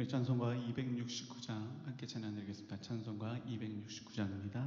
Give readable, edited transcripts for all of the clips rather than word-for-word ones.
우리 찬송가 269장 함께 찬양드리겠습니다. 찬송가 269장입니다.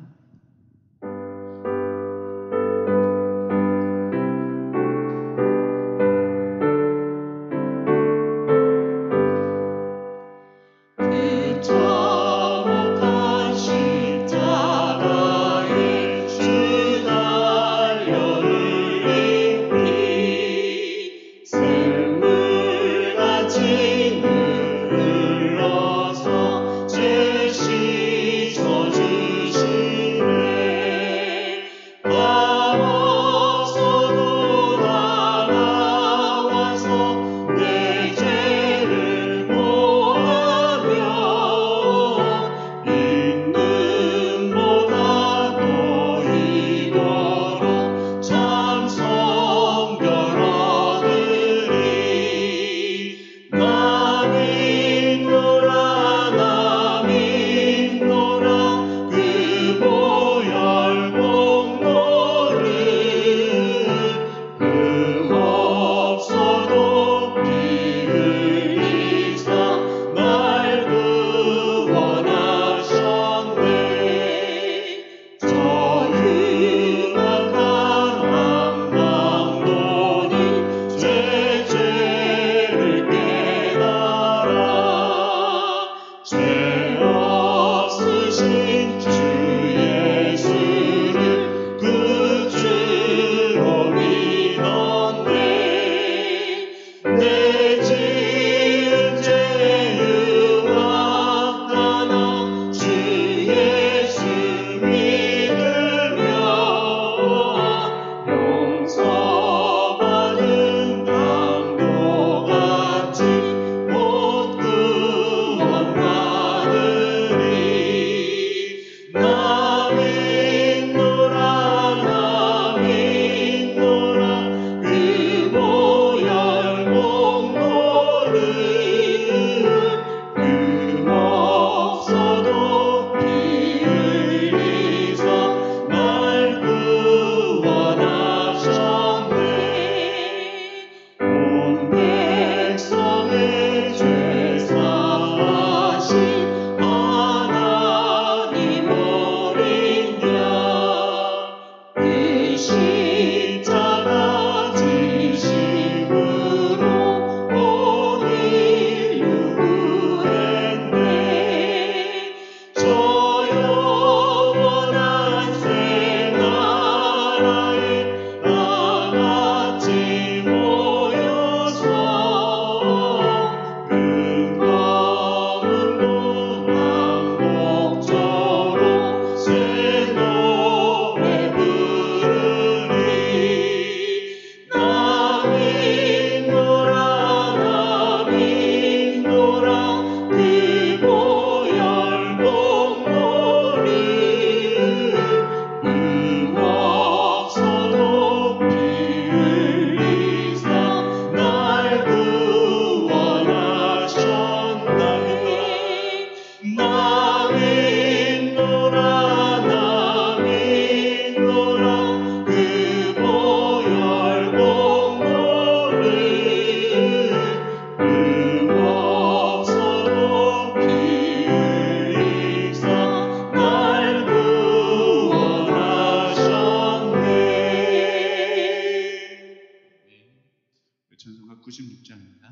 찬송가 96장입니다.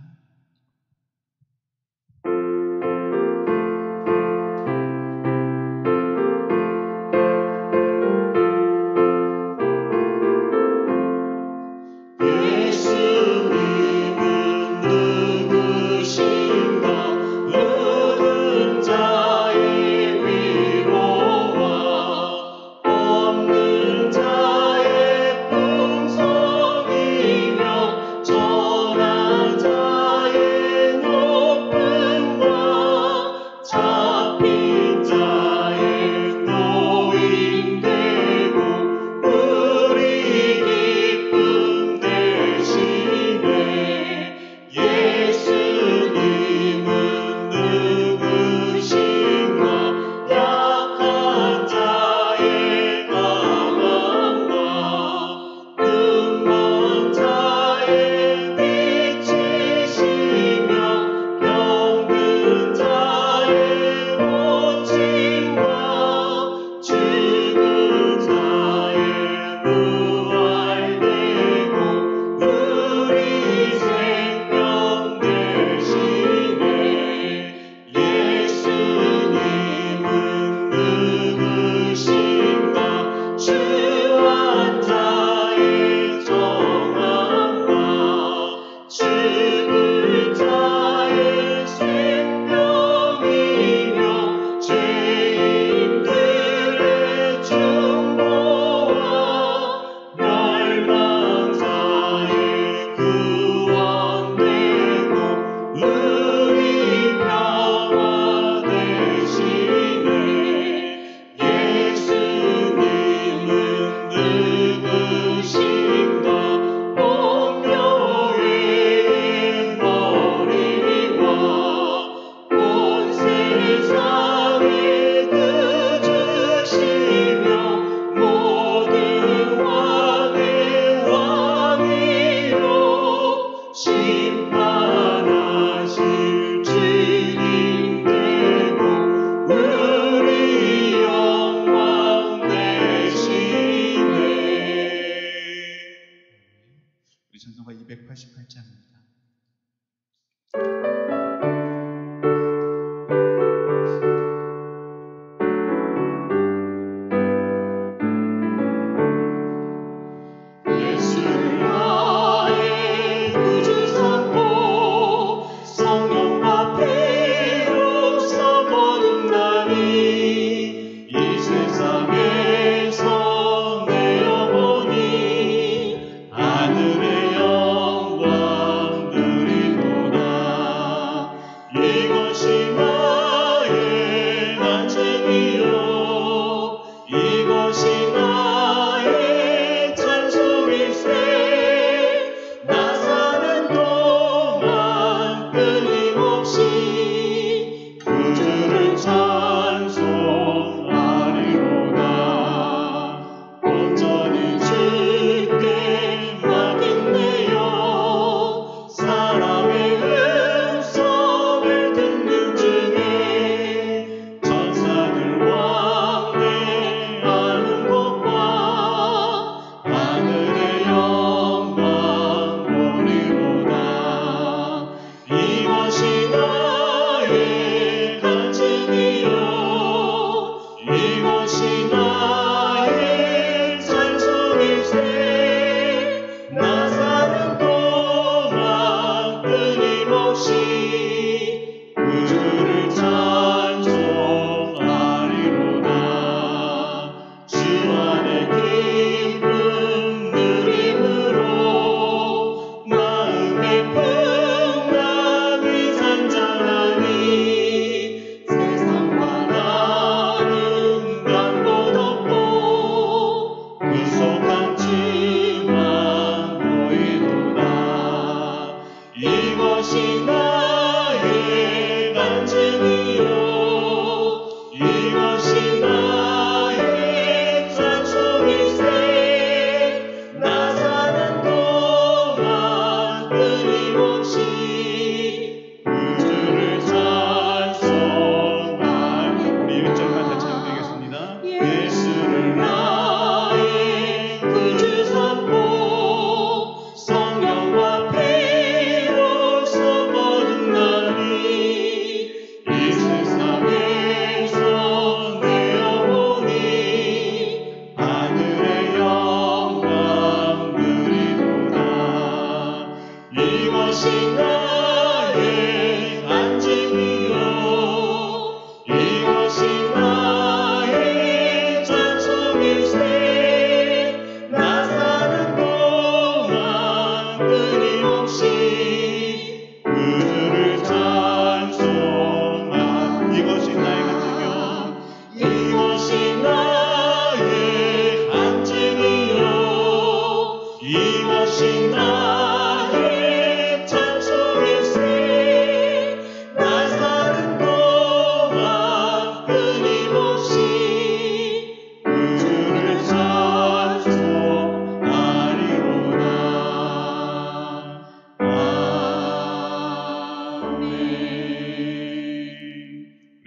전하자 찬송가 288장입니다.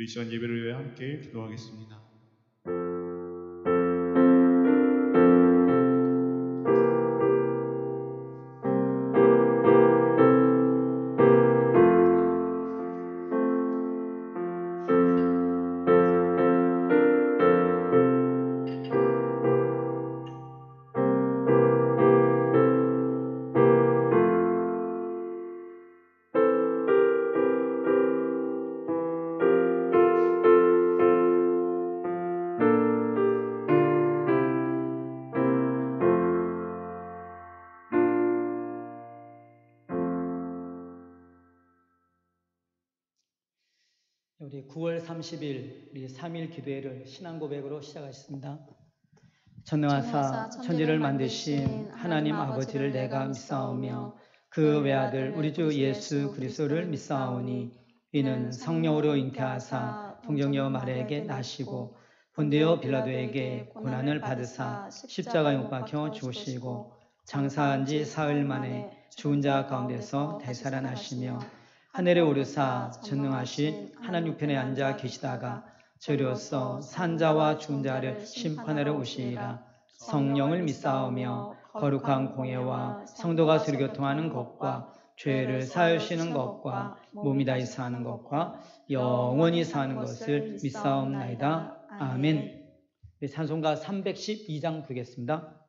우리 시간 예배를 위해 함께 기도하겠습니다. 우리 9월 30일 우리 3일 기도회를 신앙 고백으로 시작하겠습니다. 전능하사 천지를 만드신 하나님 아버지를 내가 믿사오며 그 외아들 우리 주 예수 그리스도를 믿사오니 이는 성령으로 잉태하사 동정녀 마리아에게 나시고 본디오 빌라도에게 고난을 받으사 십자가에 못 박혀 죽으시고 장사한 지 사흘 만에 죽은 자 가운데서 되살아나시며 하늘에 오르사 전능하신 하나님 우편에 앉아 계시다가 저리로서 산자와 죽은 자를 심판하러 오시리라. 성령을 믿사오며 거룩한 공예와 성도가 서로 교통하는 것과 죄를 사하시는 것과 몸이 다시 사는 것과 영원히 사는 것을 믿사옵나이다. 아멘. 네, 찬송가 312장 부르겠습니다.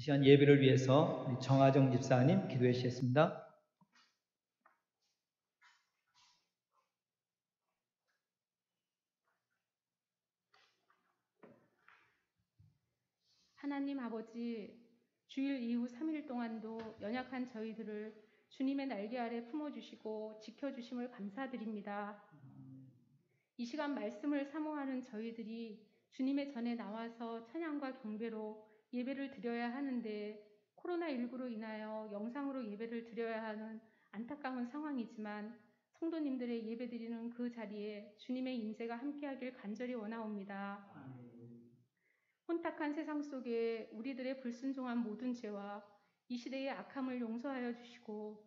이 시간 예배를 위해서 우리 정하정 집사님 기도해 주시겠습니다. 하나님 아버지, 주일 이후 3일 동안도 연약한 저희들을 주님의 날개 아래 품어주시고 지켜주심을 감사드립니다. 이 시간 말씀을 사모하는 저희들이 주님의 전에 나와서 찬양과 경배로 예배를 드려야 하는데 코로나19로 인하여 영상으로 예배를 드려야 하는 안타까운 상황이지만 성도님들의 예배 드리는 그 자리에 주님의 인재가 함께하길 간절히 원하옵니다. 혼탁한 세상 속에 우리들의 불순종한 모든 죄와 이 시대의 악함을 용서하여 주시고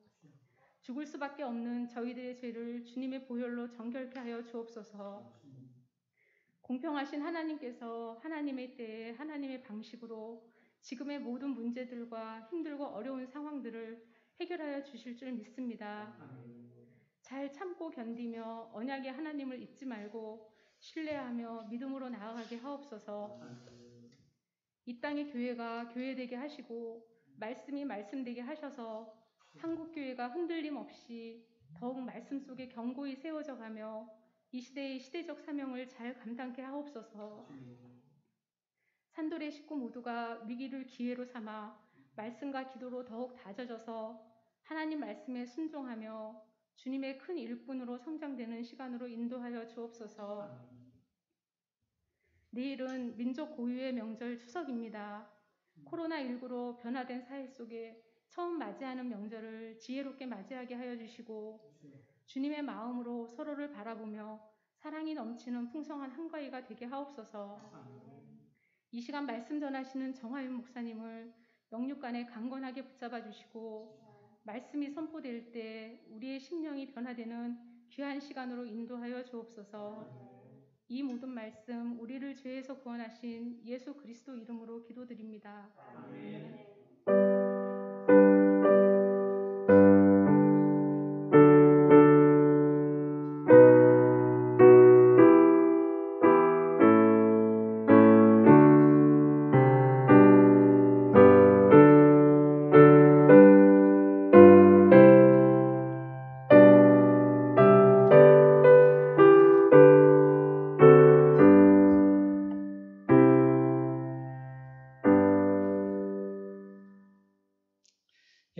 죽을 수밖에 없는 저희들의 죄를 주님의 보혈로 정결케 하여 주옵소서. 공평하신 하나님께서 하나님의 때에 하나님의 방식으로 지금의 모든 문제들과 힘들고 어려운 상황들을 해결하여 주실 줄 믿습니다. 잘 참고 견디며 언약의 하나님을 잊지 말고 신뢰하며 믿음으로 나아가게 하옵소서. 이 땅의 교회가 교회되게 하시고 말씀이 말씀되게 하셔서 한국교회가 흔들림 없이 더욱 말씀 속에 견고히 세워져 가며 이 시대의 시대적 사명을 잘 감당케 하옵소서. 산돌의 식구 모두가 위기를 기회로 삼아 말씀과 기도로 더욱 다져져서 하나님 말씀에 순종하며 주님의 큰 일꾼으로 성장되는 시간으로 인도하여 주옵소서. 내일은 민족 고유의 명절 추석입니다. 코로나19로 변화된 사회 속에 처음 맞이하는 명절을 지혜롭게 맞이하게 하여 주시고 주님의 마음으로 서로를 바라보며 사랑이 넘치는 풍성한 한가위가 되게 하옵소서. 이 시간 말씀 전하시는 정화윤 목사님을 영육간에 강건하게 붙잡아 주시고 말씀이 선포될 때 우리의 심령이 변화되는 귀한 시간으로 인도하여 주옵소서. 이 모든 말씀 우리를 죄에서 구원하신 예수 그리스도 이름으로 기도드립니다. 아멘.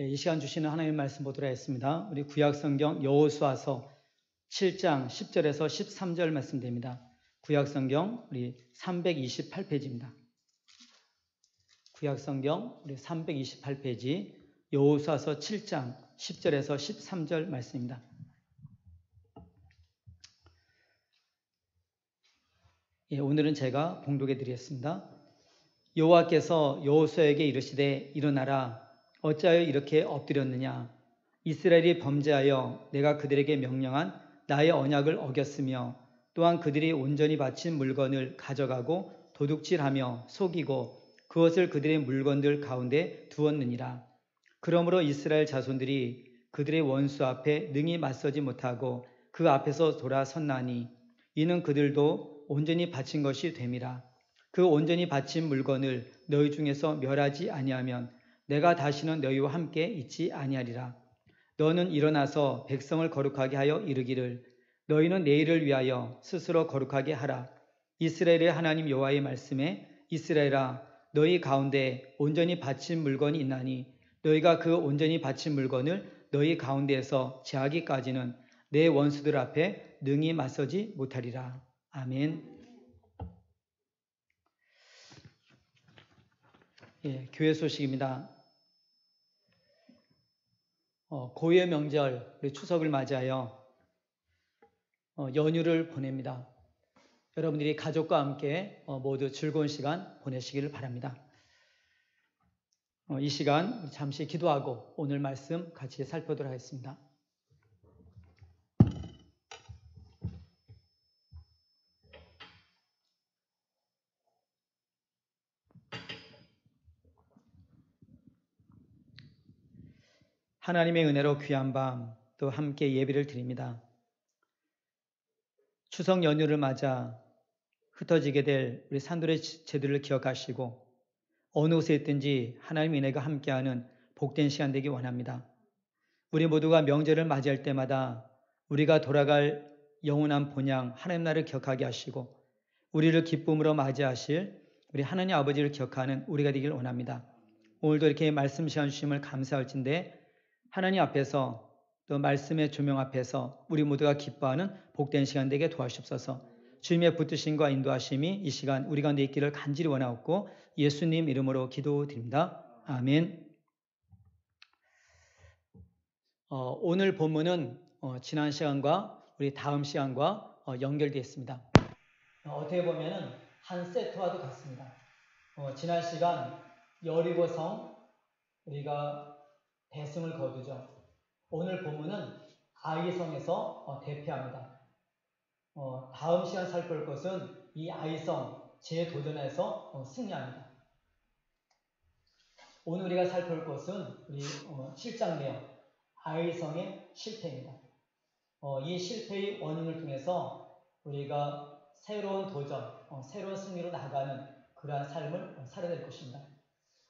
이 시간 주시는 하나님의 말씀 보도록 하겠습니다. 우리 구약성경 여호수아서 7장 10절에서 13절 말씀됩니다. 구약성경 우리 328페이지입니다. 구약성경 우리 328페이지 여호수아서 7장 10절에서 13절 말씀입니다. 오늘은 제가 봉독해 드리겠습니다. 여호와께서 여호수아에게 이르시되 일어나라 어찌하여 이렇게 엎드렸느냐 이스라엘이 범죄하여 내가 그들에게 명령한 나의 언약을 어겼으며 또한 그들이 온전히 바친 물건을 가져가고 도둑질하며 속이고 그것을 그들의 물건들 가운데 두었느니라. 그러므로 이스라엘 자손들이 그들의 원수 앞에 능히 맞서지 못하고 그 앞에서 돌아섰나니 이는 그들도 온전히 바친 것이 됨이라. 그 온전히 바친 물건을 너희 중에서 멸하지 아니하면 내가 다시는 너희와 함께 있지 아니하리라. 너는 일어나서 백성을 거룩하게 하여 이르기를 너희는 내일을 위하여 스스로 거룩하게 하라. 이스라엘의 하나님 여호와의 말씀에 이스라엘아 너희 가운데 온전히 바친 물건이 있나니 너희가 그 온전히 바친 물건을 너희 가운데에서 제하기까지는 내 원수들 앞에 능히 맞서지 못하리라. 아멘. 교회 소식입니다. 고유의 명절 우리 추석을 맞이하여 연휴를 보냅니다. 여러분들이 가족과 함께 모두 즐거운 시간 보내시기를 바랍니다. 이 시간 잠시 기도하고 오늘 말씀 같이 살펴보도록 하겠습니다. 하나님의 은혜로 귀한 밤 또 함께 예배를 드립니다. 추석 연휴를 맞아 흩어지게 될 우리 산돌의 제들을 기억하시고 어느 곳에 있든지 하나님의 은혜가 함께하는 복된 시간 되기 원합니다. 우리 모두가 명절을 맞이할 때마다 우리가 돌아갈 영원한 본향 하나님 나라를 기억하게 하시고 우리를 기쁨으로 맞이하실 우리 하나님 아버지를 기억하는 우리가 되길 원합니다. 오늘도 이렇게 말씀 시간 주심을 감사할진데 하나님 앞에서 또 말씀의 조명 앞에서 우리 모두가 기뻐하는 복된 시간 되게 도와주옵소서. 주님의 붙드심과 인도하심이 이 시간 우리 가운데 있기를 간절히 원하옵고 예수님 이름으로 기도드립니다. 아멘. 오늘 본문은 지난 시간과 우리 다음 시간과 연결되어 있습니다. 어떻게 보면 한 세트와도 같습니다. 지난 시간 여리고성 우리가 대승을 거두죠. 오늘 본문은 아이성에서 대피합니다. 다음 시간 살펴볼 것은 이 아이성 재도전에서 승리합니다. 오늘 우리가 살펴볼 것은 우리 7장 내용 아이성의 실패입니다. 이 실패의 원인을 통해서 우리가 새로운 도전, 새로운 승리로 나아가는 그러한 삶을 살아야 될 것입니다.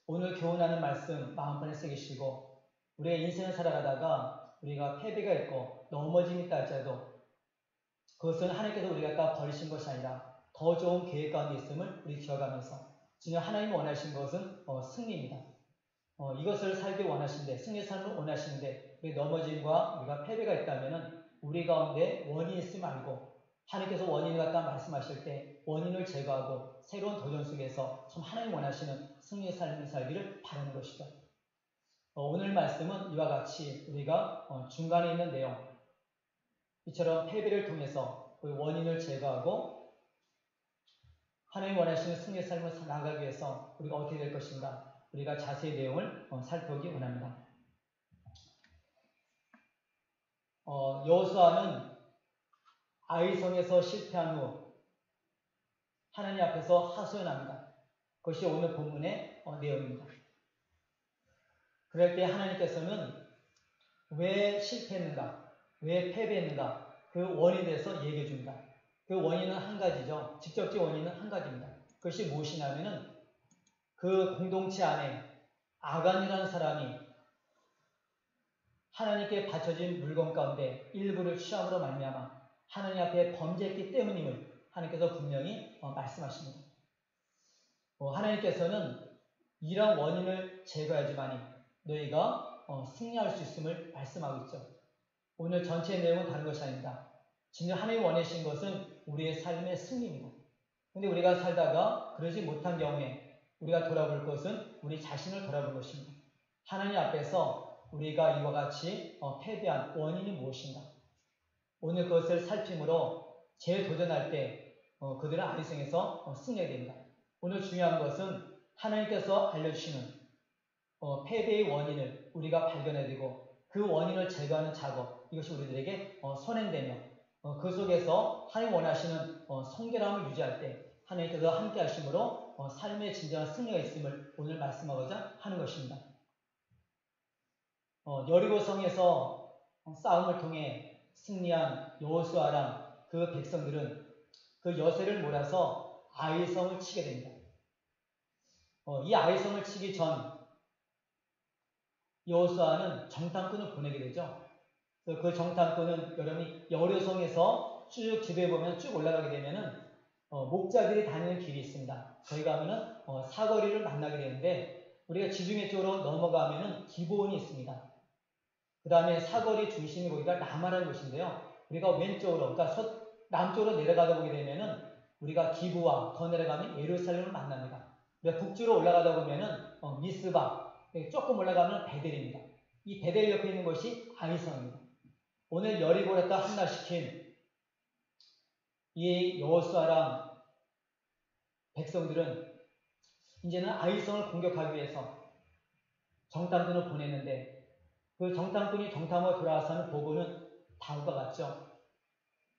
오늘 교훈하는 말씀 마음판에 새기시고 우리의 인생을 살아가다가 우리가 패배가 있고 넘어짐이 있다 할지라도 그것은 하나님께서 우리가 갖다 버리신 것이 아니라 더 좋은 계획 가운데 있음을 우리 기억하면서 진짜 하나님이 원하신 것은 승리입니다. 이것을 살기 원하시는데 승리의 삶을 원하시는데 우리 넘어짐과 우리가 패배가 있다면 우리 가운데 원인이 있음을 알고 하나님께서 원인을 갖다 말씀하실 때 원인을 제거하고 새로운 도전 속에서 참 하나님 원하시는 승리의 삶을 살기를 바라는 것이죠. 오늘 말씀은 이와 같이 우리가 중간에 있는 내용 이처럼 패배를 통해서 그 원인을 제거하고 하나님 원하시는 승리의 삶을 나아가기 위해서 우리가 어떻게 될 것인가 우리가 자세히 내용을 살펴보기 원합니다. 여호수아는 아이성에서 실패한 후 하나님 앞에서 하소연합니다. 그것이 오늘 본문의 내용입니다. 그럴 때 하나님께서는 왜 실패했는가, 왜 패배했는가, 그 원인에 대해서 얘기해 줍니다. 그 원인은 한 가지죠. 직접적 원인은 한 가지입니다. 그것이 무엇이냐면은 그 공동체 안에 아간이라는 사람이 하나님께 바쳐진 물건 가운데 일부를 취함으로 말미암아 하나님 앞에 범죄했기 때문임을 하나님께서 분명히 말씀하십니다. 하나님께서는 이런 원인을 제거해야지만이 너희가 승리할 수 있음을 말씀하고 있죠. 오늘 전체 내용은 다른 것이 아닙니다. 진짜 하나님이 원하신 것은 우리의 삶의 승리입니다. 근데 우리가 살다가 그러지 못한 경우에 우리가 돌아볼 것은 우리 자신을 돌아볼 것입니다. 하나님 앞에서 우리가 이와 같이 패배한 원인이 무엇인가? 오늘 그것을 살핌으로 재도전할 때 그들은 아리송에서 승리하게 됩니다. 오늘 중요한 것은 하나님께서 알려주시는 패배의 원인을 우리가 발견해야 되고 그 원인을 제거하는 작업, 이것이 우리들에게 선행되며 그 속에서 하나님 원하시는 성결함을 유지할 때 하나님께서 함께 하심으로 삶의 진정한 승리가 있음을 오늘 말씀하고자 하는 것입니다. 여리고성에서 싸움을 통해 승리한 여호수아랑 그 백성들은 그 여세를 몰아서 아이성을 치게 됩니다. 이 아이성을 치기 전 여호수아는 정탐꾼을 보내게 되죠. 그 정탐꾼은 여러분이 여리고성에서 쭉 지도해 보면 쭉 올라가게 되면은 목자들이 다니는 길이 있습니다. 저희 가면은 사거리를 만나게 되는데 우리가 지중해 쪽으로 넘어가면은 기브온이 있습니다. 그 다음에 사거리 중심이 거기가 라마라는 곳인데요. 우리가 왼쪽으로, 그러니까 남쪽으로 내려가다 보게 되면은 우리가 기브와 더 내려가면 예루살렘을 만납니다. 우리가 북쪽으로 올라가다 보면은 미스바, 조금 올라가면 베델입니다. 이 베델 옆에 있는 것이 아이성입니다. 오늘 여리고를 갖다 함락시킨 이 여호수아랑 백성들은 이제는 아이성을 공격하기 위해서 정탐꾼을 보냈는데 그 정탐꾼이 정탐하고 돌아와서는 보고는 다음과 같죠.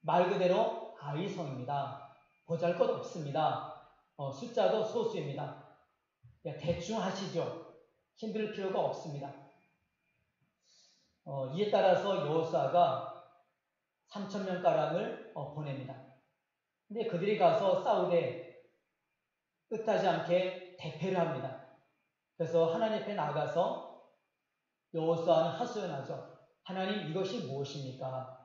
말 그대로 아이성입니다. 보잘것 없습니다. 숫자도 소수입니다. 대충 하시죠. 힘들 필요가 없습니다. 이에 따라서 여호수아가 3,000명가량을 보냅니다. 근데 그들이 가서 싸우되 뜻하지 않게 대패를 합니다. 그래서 하나님 앞에 나가서 여호수아는 하소연하죠. 하나님, 이것이 무엇입니까?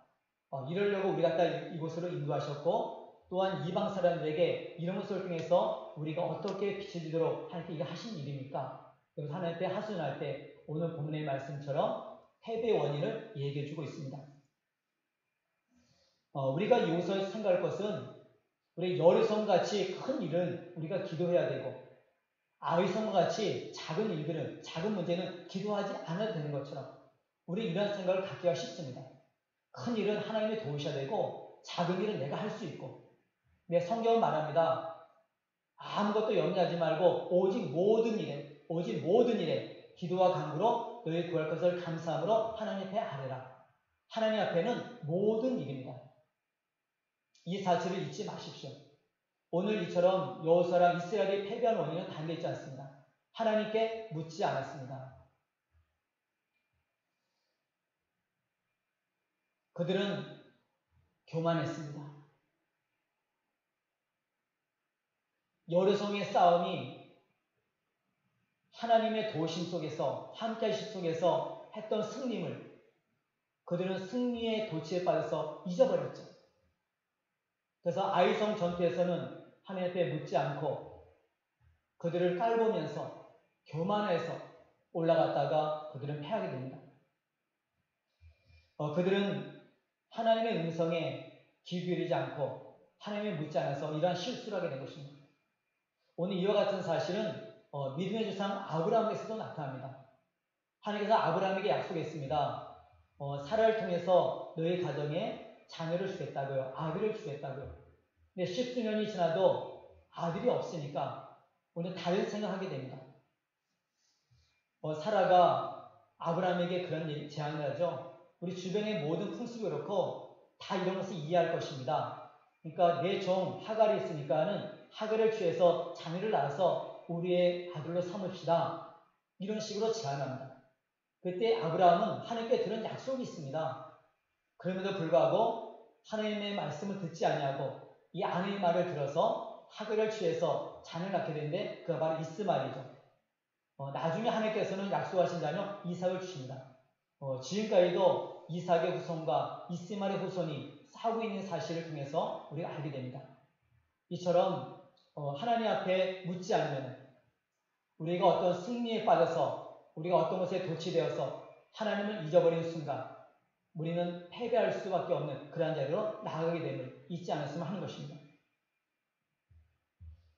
이러려고 우리 갖다 이곳으로 인도하셨고 또한 이방 사람들에게 이런 것을 통해서 우리가 어떻게 빛을 지도록 하나님께 이게 하신 일입니까? 그래서 하나님 앞에 하소연할 때 오늘 본문의 말씀처럼 패배의 원인을 얘기해주고 있습니다. 우리가 이곳에서 생각할 것은 우리 여리성같이 큰 일은 우리가 기도해야 되고 아이성과 같이 작은 일들은, 작은 문제는 기도하지 않아도 되는 것처럼 우리 이런 생각을 갖기가 쉽습니다. 큰 일은 하나님이 도우셔야 되고 작은 일은 내가 할 수 있고. 내 성경은 말합니다. 아무것도 염려하지 말고 오직 모든 일에 기도와 간구로 너희 구할 것을 감사함으로 하나님 앞에 아뢰라. 하나님 앞에는 모든 일입니다. 이 사실을 잊지 마십시오. 오늘 이처럼 여호수아랑 이스라엘이 패배한 원인은 담겨있지 않습니다. 하나님께 묻지 않았습니다. 그들은 교만했습니다. 여리고성의 싸움이 하나님의 도우심 속에서, 함께 하심 속에서 했던 승리를 그들은 승리의 도취에 빠져서 잊어버렸죠. 그래서 아이성 전투에서는 하나님 앞에 묻지 않고 그들을 깔보면서 교만해서 올라갔다가 그들은 패하게 됩니다. 그들은 하나님의 음성에 귀 기울이지 않고 하나님을 묻지 않아서 이러한 실수를 하게 된 것입니다. 오늘 이와 같은 사실은 믿음의 조상 아브라함에서도 나타납니다. 하나님께서 아브라함에게 약속했습니다. 사라를 통해서 너희 가정에 자녀를 주겠다고요. 아들을 주겠다고요. 근데 10수년이 지나도 아들이 없으니까 오늘 다른 생각하게 됩니다. 사라가 아브라함에게 그런 제안을 하죠. 우리 주변의 모든 풍습이 그렇고 다 이런 것을 이해할 것입니다. 그러니까 내 종 하갈이 있으니까는 하갈을 취해서 자녀를 낳아서 우리의 아들로 삼읍시다. 이런 식으로 제안합니다. 그때 아브라함은 하나님께 들은 약속이 있습니다. 그럼에도 불구하고 하나님의 말씀을 듣지 아니하고 이 아내의 말을 들어서 하갈을 취해서 자녀를 낳게 되는데 그가 바로 이스마엘이죠. 나중에 하나님께서는 약속하신 자녀 이삭을 주십니다. 지금까지도 이삭의 후손과 이스마엘의 후손이 싸우고 있는 사실을 통해서 우리가 알게 됩니다. 이처럼 하나님 앞에 묻지 않으면 우리가 어떤 승리에 빠져서 우리가 어떤 것에 도취되어서 하나님을 잊어버리는 순간 우리는 패배할 수밖에 없는 그러한 자리로 나아가게 됨을 잊지 않았으면 하는 것입니다.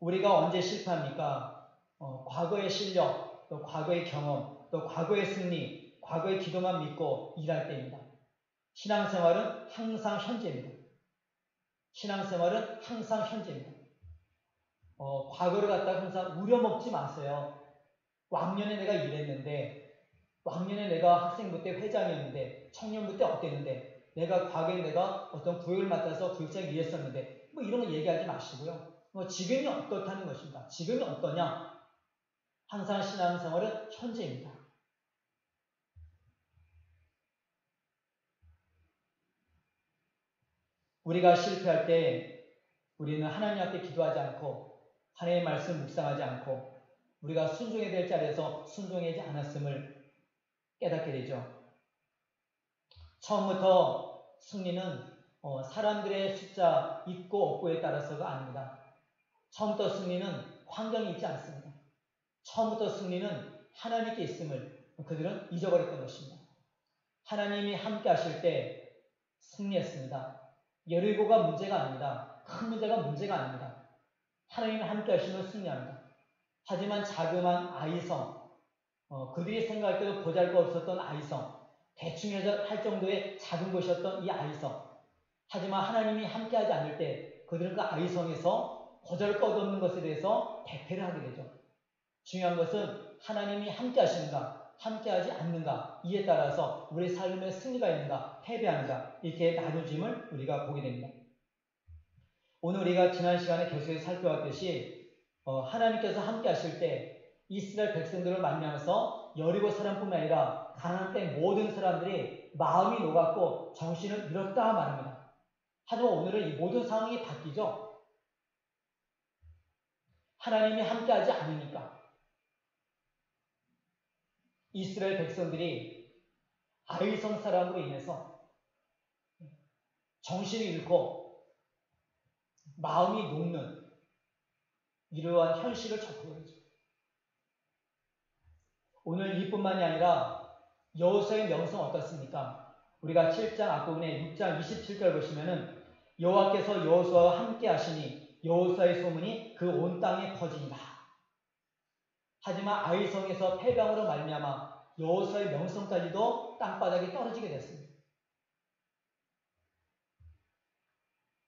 우리가 언제 실패합니까? 과거의 실력, 또 과거의 경험, 또 과거의 승리, 과거의 기도만 믿고 일할 때입니다. 신앙생활은 항상 현재입니다. 신앙생활은 항상 현재입니다. 과거를 갖다가 항상 우려먹지 마세요. 왕년에 내가 이랬는데, 왕년에 내가 학생부 때 회장이었는데, 청년부 때 어땠는데, 내가 과거에 내가 어떤 구역을 맡아서 구역장에 일했었는데, 뭐 이런 거 얘기하지 마시고요. 지금이 어떻다는 것입니다. 지금이 어떠냐? 항상 신앙생활은 현재입니다. 우리가 실패할 때 우리는 하나님 앞에 기도하지 않고 하나님의 말씀 묵상하지 않고 우리가 순종해야 될 자리에서 순종하지 않았음을 깨닫게 되죠. 처음부터 승리는 사람들의 숫자 있고 없고에 따라서가 아닙니다. 처음부터 승리는 환경이 있지 않습니다. 처음부터 승리는 하나님께 있음을 그들은 잊어버렸던 것입니다. 하나님이 함께 하실 때 승리했습니다. 여리고가 문제가 아닙니다. 큰 문제가 아닙니다. 하나님이 함께 하시면 승리합니다. 하지만 자그마한 아이성, 그들이 생각할 때도 보잘것없었던 아이성, 대충 할 정도의 작은 것이었던 이 아이성. 하지만 하나님이 함께하지 않을 때 그들은 그 아이성에서 보잘것없는 것에 대해서 대패를 하게 되죠. 중요한 것은 하나님이 함께 하시는가, 함께하지 않는가, 이에 따라서 우리 삶에 승리가 있는가, 패배하는가, 이렇게 나누짐을 우리가 보게 됩니다. 오늘 우리가 지난 시간에 계속해서 살펴봤듯이 하나님께서 함께 하실 때 이스라엘 백성들을 만나면서 여리고 사람뿐만 아니라 가나안 땅 모든 사람들이 마음이 녹았고 정신을 잃었다 말합니다. 하지만 오늘은 이 모든 상황이 바뀌죠. 하나님이 함께하지 않으니까 이스라엘 백성들이 아이성 사람으로 인해서 정신을 잃고 마음이 녹는 이러한 현실을 접하게 되죠. 오늘 이뿐만이 아니라 여호수아의 명성 어떻습니까? 우리가 7장 앞부분에 6장 27절 보시면은 여호와께서 여호수아와 함께 하시니 여호수아의 소문이 그 온 땅에 퍼지니라. 하지만 아이성에서 패방으로 말미암아 여호수아의 명성까지도 땅바닥에 떨어지게 됐습니다.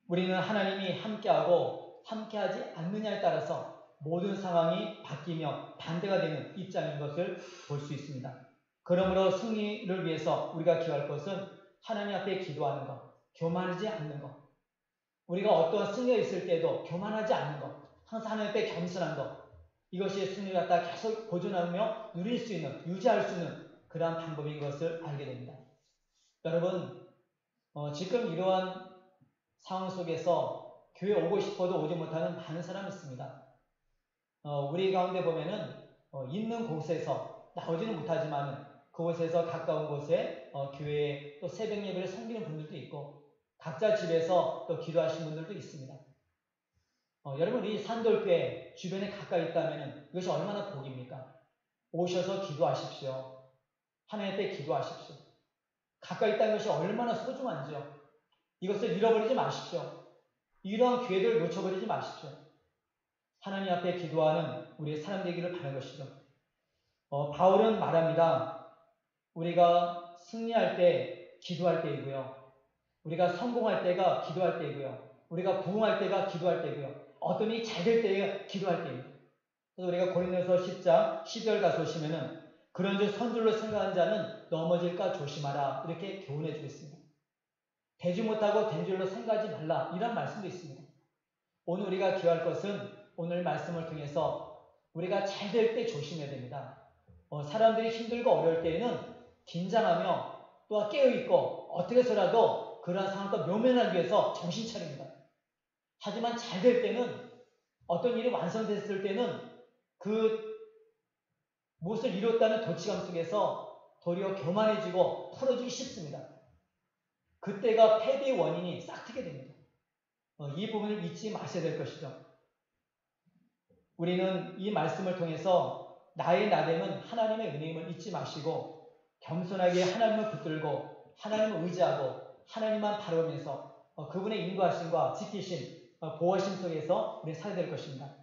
우리는 하나님이 함께하고 함께하지 않느냐에 따라서 모든 상황이 바뀌며 반대가 되는 입장인 것을 볼 수 있습니다. 그러므로 승리를 위해서 우리가 기도할 것은 하나님 앞에 기도하는 것, 교만하지 않는 것. 우리가 어떤 승리가 있을 때도 교만하지 않는 것, 항상 하나님 앞에 겸손한 것. 이것이 승리를 갖다 계속 보존하며 누릴 수 있는, 유지할 수 있는 그러한 방법인 것을 알게 됩니다. 여러분, 지금 이러한 상황 속에서 교회 오고 싶어도 오지 못하는 많은 사람이 있습니다. 우리 가운데 보면은 있는 곳에서 나오지는 못하지만 그곳에서 가까운 곳에 교회에 또 새벽 예배를 섬기는 분들도 있고 각자 집에서 또 기도하시는 분들도 있습니다. 여러분 이 산돌교회 주변에 가까이 있다면 이것이 얼마나 복입니까? 오셔서 기도하십시오. 하나님 앞에 기도하십시오. 가까이 있다는 것이 얼마나 소중한지요. 이것을 잃어버리지 마십시오. 이러한 기회를 놓쳐버리지 마십시오. 하나님 앞에 기도하는 우리의 사람 되기를 바라는 것이죠. 바울은 말합니다. 우리가 승리할 때 기도할 때이고요. 우리가 성공할 때가 기도할 때이고요. 우리가 부흥할 때가 기도할 때이고요. 어떤 일이 잘 될 때가 기도할 때입니다. 그래서 우리가 고린도서 10장 12절 가서 보시면은 그런즉 선줄로 생각한 자는 넘어질까 조심하라 이렇게 교훈해 주고 있습니다. 되지 못하고 된 줄로 생각하지 말라. 이런 말씀도 있습니다. 오늘 우리가 기억할 것은 오늘 말씀을 통해서 우리가 잘 될 때 조심해야 됩니다. 사람들이 힘들고 어려울 때에는 긴장하며 또 깨어있고 어떻게 해서라도 그러한 상황을 묘면하기 위해서 정신 차립니다. 하지만 잘 될 때는 어떤 일이 완성됐을 때는 그 무엇을 이뤘다는 도취감 속에서 도리어 교만해지고 풀어지기 쉽습니다. 그때가 패배의 원인이 싹트게 됩니다. 이 부분을 잊지 마셔야 될 것이죠. 우리는 이 말씀을 통해서 나의 나됨은 하나님의 은혜임을 잊지 마시고 겸손하게 하나님을 붙들고 하나님을 의지하고 하나님만 바라보면서 그분의 인도하심과 지키심, 보호하심 속에서 우리 살아야 될 것입니다.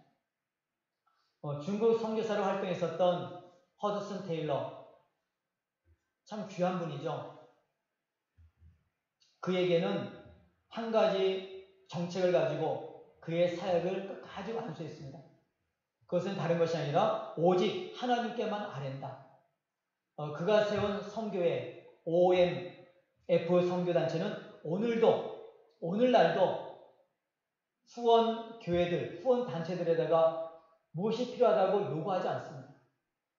중국 선교사로 활동했었던 허드슨 테일러, 참 귀한 분이죠. 그에게는 한 가지 정책을 가지고 그의 사역을 끝까지 완수했습니다. 그것은 다른 것이 아니라 오직 하나님께만 아랜다. 그가 세운 선교회 OMF 선교단체는 오늘날도 후원 교회들, 후원 단체들에다가 무엇이 필요하다고 요구하지 않습니다.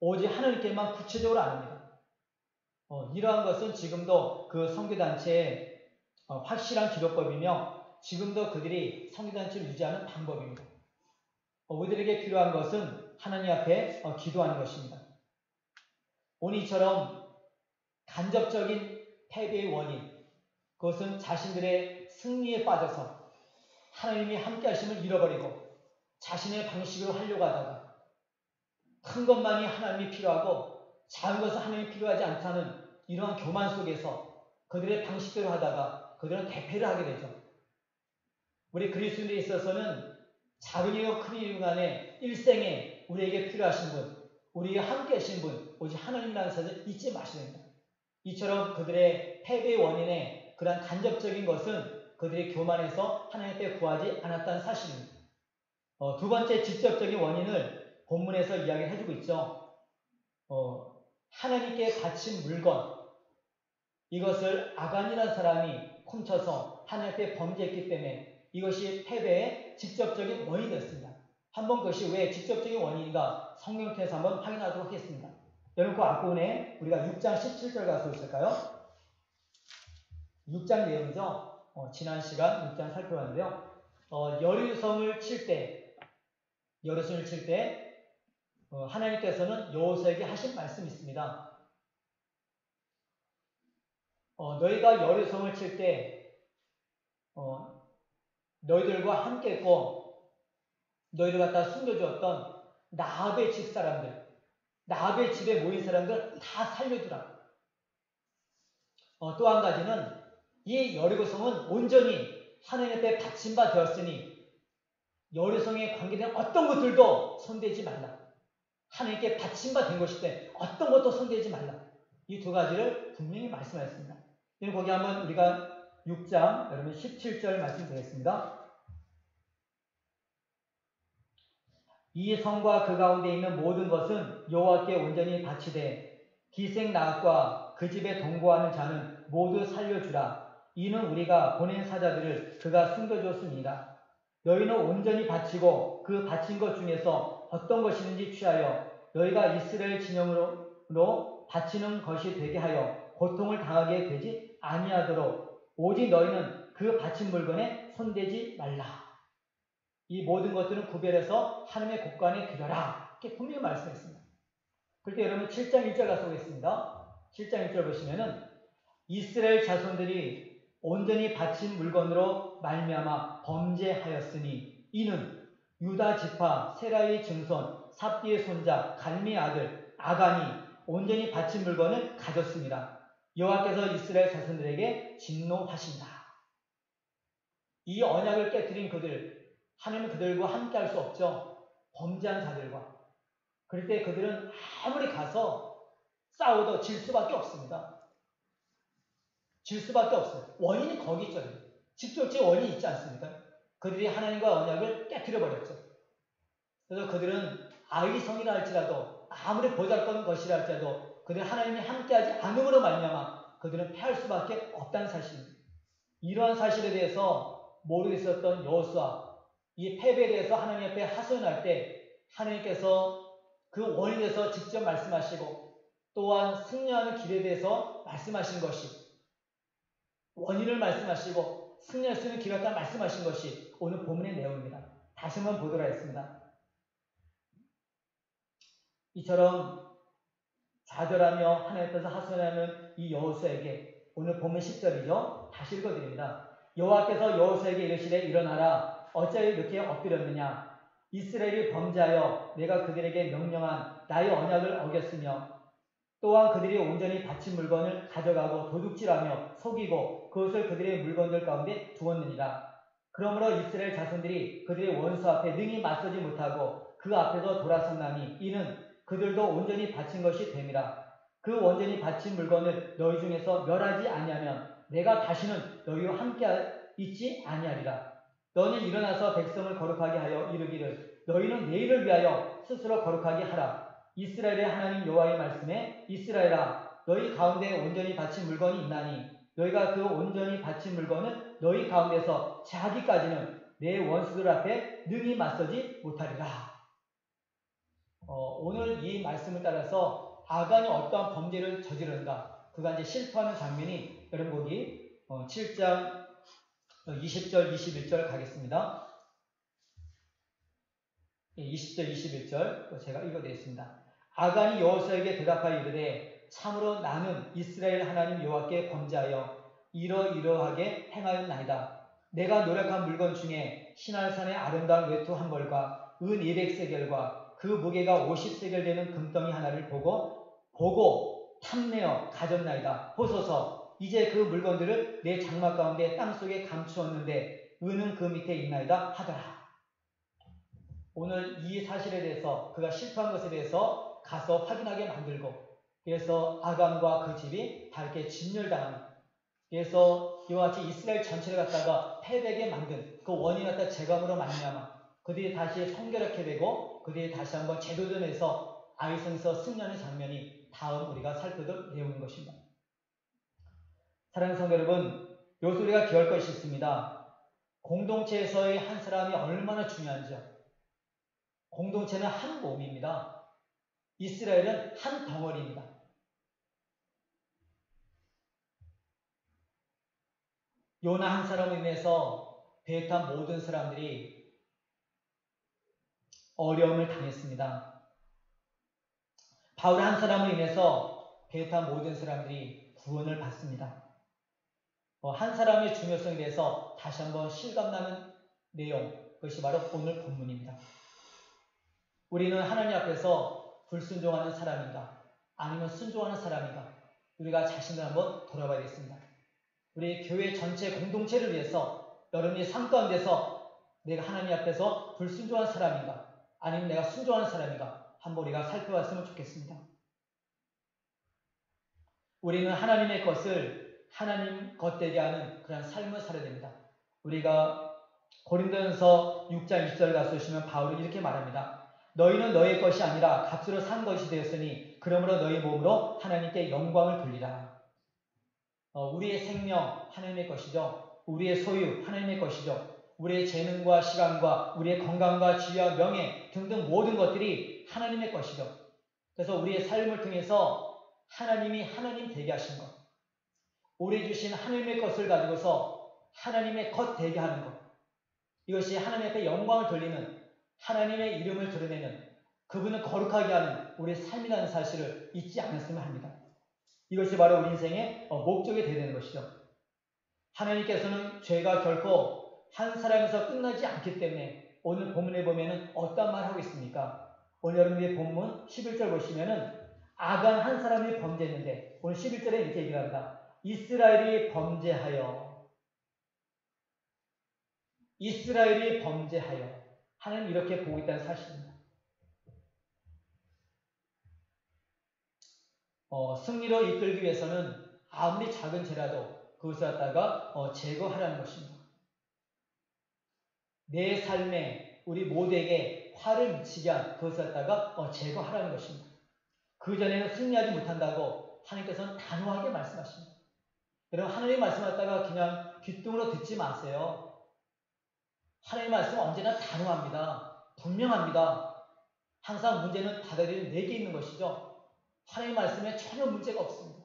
오직 하나님께만 구체적으로 아닙니다. 이러한 것은 지금도 그 선교단체의 확실한 기록법이며 지금도 그들이 선교단체를 유지하는 방법입니다. 우리들에게 필요한 것은 하나님 앞에 기도하는 것입니다. 오늘 이처럼 간접적인 패배의 원인, 그것은 자신들의 승리에 빠져서 하나님이 함께 하심을 잃어버리고 자신의 방식으로 하려고 하다가 큰 것만이 하나님이 필요하고 작은 것은 하나님이 필요하지 않다는 이러한 교만 속에서 그들의 방식대로 하다가 그들은 대패를 하게 되죠. 우리 그리스도인에 있어서는 작은 일이고 큰 일 간에 일생에 우리에게 필요하신 분, 우리에게 함께 하신 분, 오직 하나님이라는 사실을 잊지 마셔야 됩니다. 이처럼 그들의 패배의 원인에 그러한 간접적인 것은 그들이 교만해서 하나님 앞에 구하지 않았다는 사실입니다. 두 번째 직접적인 원인을 본문에서 이야기를 해주고 있죠. 하나님께 바친 물건, 이것을 아간이라는 사람이 훔쳐서 하나님 앞에 범죄했기 때문에 이것이 패배의 직접적인 원인이 됐습니다. 한번 그것이 왜 직접적인 원인인가 성경 통해서 한번 확인하도록 하겠습니다. 여러분 그 앞부분에 우리가 6장 17절 가서 보실까요? 6장 내용이죠. 지난 시간 6장 살펴봤는데요. 여리성을 칠 때 하나님께서는 여호수아에게 하신 말씀이 있습니다. 너희가 여리성을 칠 때 너희들과 함께 했고 너희를 갖다 숨겨주었던 나합의 집 사람들, 나합의 집에 모인 사람들 다 살려두라. 또 한 가지는 이 여리고성은 온전히 하나님 앞에 바친 바 되었으니 여리고성에 관계된 어떤 것들도 손대지 말라. 하나님께 바친 바 된 것일 때 어떤 것도 손대지 말라. 이 두 가지를 분명히 말씀하셨습니다. 거기 한번 우리가 6장 여러분 17절 말씀 드리겠습니다. 이 성과 그 가운데 있는 모든 것은 여호와께 온전히 바치되 기생 나앗과 그 집에 동거하는 자는 모두 살려주라. 이는 우리가 보낸 사자들을 그가 숨겨주었습니다. 너희는 온전히 바치고 그 바친 것 중에서 어떤 것이든지 취하여 너희가 이스라엘 진영으로 바치는 것이 되게 하여 고통을 당하게 되지 아니하도록 오직 너희는 그 바친 물건에 손대지 말라. 이 모든 것들은 구별해서 하나님의 곳간에 드려라. 이렇게 분명히 말씀했습니다. 그럴 때 여러분 7장 1절 가서 보겠습니다. 7장 1절 보시면은 이스라엘 자손들이 온전히 바친 물건으로 말미암아 범죄하였으니 이는 유다 지파 세라의 증손 삽디의 손자 갈미의 아들 아간이 온전히 바친 물건을 가졌습니다. 여호와께서 이스라엘 자손들에게 진노하신다. 이 언약을 깨뜨린 그들, 하나님은 그들과 함께 할 수 없죠. 범죄한 자들과. 그럴 때 그들은 아무리 가서 싸워도 질 수밖에 없습니다. 질 수밖에 없어요. 원인이 거기 있죠. 직접적인 원인이 있지 않습니까? 그들이 하나님과 언약을 깨뜨려버렸죠. 그래서 그들은 아이성이라 할지라도 아무리 보잘것없는 것이라 할지라도 그들은 하나님이 함께하지 않음으로 말미암아 그들은 패할 수밖에 없다는 사실입니다. 이러한 사실에 대해서 모르고 있었던 여호수아, 이 패배에 대해서 하나님 앞에 하소연할 때 하나님께서 그 원인에 대해서 직접 말씀하시고 또한 승리하는 길에 대해서 말씀하신 것이, 원인을 말씀하시고 승리할 수 있는 길을 갖다 말씀하신 것이 오늘 본문의 내용입니다. 다시 한번 보도록 하겠습니다. 이처럼 좌절하며 하나님 앞에서 하소연하는 이 여호수아에게 오늘 본문 10절이죠. 다시 읽어드립니다. 여호와께서 여호수아에게 이르시되 일어나라. 어찌하여 이렇게 엎드렸느냐. 이스라엘이 범죄하여 내가 그들에게 명령한 나의 언약을 어겼으며 또한 그들이 온전히 바친 물건을 가져가고 도둑질하며 속이고 그것을 그들의 물건들 가운데 두었느니라. 그러므로 이스라엘 자손들이 그들의 원수 앞에 능히 맞서지 못하고 그 앞에서 돌아섰나니 이는 그들도 온전히 바친 것이 됨이라. 그 온전히 바친 물건을 너희 중에서 멸하지 아니하면 내가 다시는 너희와 함께 있지 아니하리라. 너는 일어나서 백성을 거룩하게 하여 이르기를 너희는 내일을 위하여 스스로 거룩하게 하라. 이스라엘의 하나님 여호와의 말씀에 이스라엘아 너희 가운데 온전히 바친 물건이 있나니 너희가 그 온전히 바친 물건을 너희 가운데서 자기까지는 내 원수들 앞에 능히 맞서지 못하리라. 오늘 이 말씀을 따라서 아간이 어떠한 범죄를 저지른가 그가 이제 실토하는 장면이 여러분 거기 7장 20절 21절 가겠습니다. 20절 21절 제가 읽어드리겠습니다. 아간이 여호수아에게 대답하여 이르되 참으로 나는 이스라엘 하나님 여호와께 범죄하여 이러이러하게 행하였나이다. 내가 노력한 물건 중에 시날산의 아름다운 외투 한 벌과 은 200세겔과 그 무게가 50세겔 되는 금덩이 하나를 보고 탐내어 가졌나이다. 보소서 이제 그 물건들을 내 장막 가운데 땅속에 감추었는데 은은 그 밑에 있나이다 하더라. 오늘 이 사실에 대해서 그가 실패한 것에 대해서 가서 확인하게 만들고 그래서 아간과 그 집이 다 이렇게 진멸당하는 그래서 이와 같이 이스라엘 전체를 갖다가 패배하게 만든 그 원인을 갖다 재감으로 말미암아 그들이 다시 성결하게 되고 그들이 다시 한번 재도전해서 아이성에서 승리하는 장면이 다음 우리가 살펴볼 내용인 것입니다. 사랑하는 성도 여러분, 여기서 우리가 기억할 것이 있습니다. 공동체에서의 한 사람이 얼마나 중요한지요. 공동체는 한 몸입니다. 이스라엘은 한 덩어리입니다. 요나 한 사람으로 인해서 배에 탄 모든 사람들이 어려움을 당했습니다. 바울 한 사람으로 인해서 배에 탄 모든 사람들이 구원을 받습니다. 한 사람의 중요성에 대해서 다시 한번 실감나는 내용, 그것이 바로 오늘 본문입니다. 우리는 하나님 앞에서 불순종하는 사람인가 아니면 순종하는 사람인가 우리가 자신을 한번 돌아봐야겠습니다. 우리 교회 전체 공동체를 위해서 여러분이 삶 가운데서 내가 하나님 앞에서 불순종하는 사람인가 아니면 내가 순종하는 사람인가 한번 우리가 살펴봤으면 좋겠습니다. 우리는 하나님의 것을 하나님 것되게 하는 그런 삶을 살아야 됩니다. 우리가 고린도전서 6장 20절 가서 보시면 바울은 이렇게 말합니다. 너희는 너희의 것이 아니라 값으로 산 것이 되었으니 그러므로 너희 몸으로 하나님께 영광을 돌리라. 우리의 생명 하나님의 것이죠. 우리의 소유 하나님의 것이죠. 우리의 재능과 시간과 우리의 건강과 지위와 명예 등등 모든 것들이 하나님의 것이죠. 그래서 우리의 삶을 통해서 하나님이 하나님 되게 하신 것, 우리 주신 하나님의 것을 가지고서 하나님의 것 되게 하는 것, 이것이 하나님 앞에 영광을 돌리는 하나님의 이름을 드러내는 그분을 거룩하게 하는 우리의 삶이라는 사실을 잊지 않았으면 합니다. 이것이 바로 우리 인생의 목적이 되어야 되는 것이죠. 하나님께서는 죄가 결코 한 사람에서 끝나지 않기 때문에 오늘 본문에 보면은 어떤 말을 하고 있습니까? 오늘 여러분의 본문 11절 보시면은 아간 한 사람이 범죄했는데 오늘 11절에 이렇게 얘기를 합니다. 이스라엘이 범죄하여 하나님 이렇게 보고 있다는 사실입니다. 승리로 이끌기 위해서는 아무리 작은 죄라도 그것을 갖다가 제거하라는 것입니다. 내 삶에 우리 모두에게 화를 미치게 한 그것을 갖다가 제거하라는 것입니다. 그 전에는 승리하지 못한다고 하나님께서는 단호하게 말씀하십니다. 여러분 하나님의 말씀을 갖다가 그냥 귓등으로 듣지 마세요. 하나님의 말씀은 언제나 단호합니다. 분명합니다. 항상 문제는 받아들일 내게 있는 것이죠. 하나님의 말씀에 전혀 문제가 없습니다.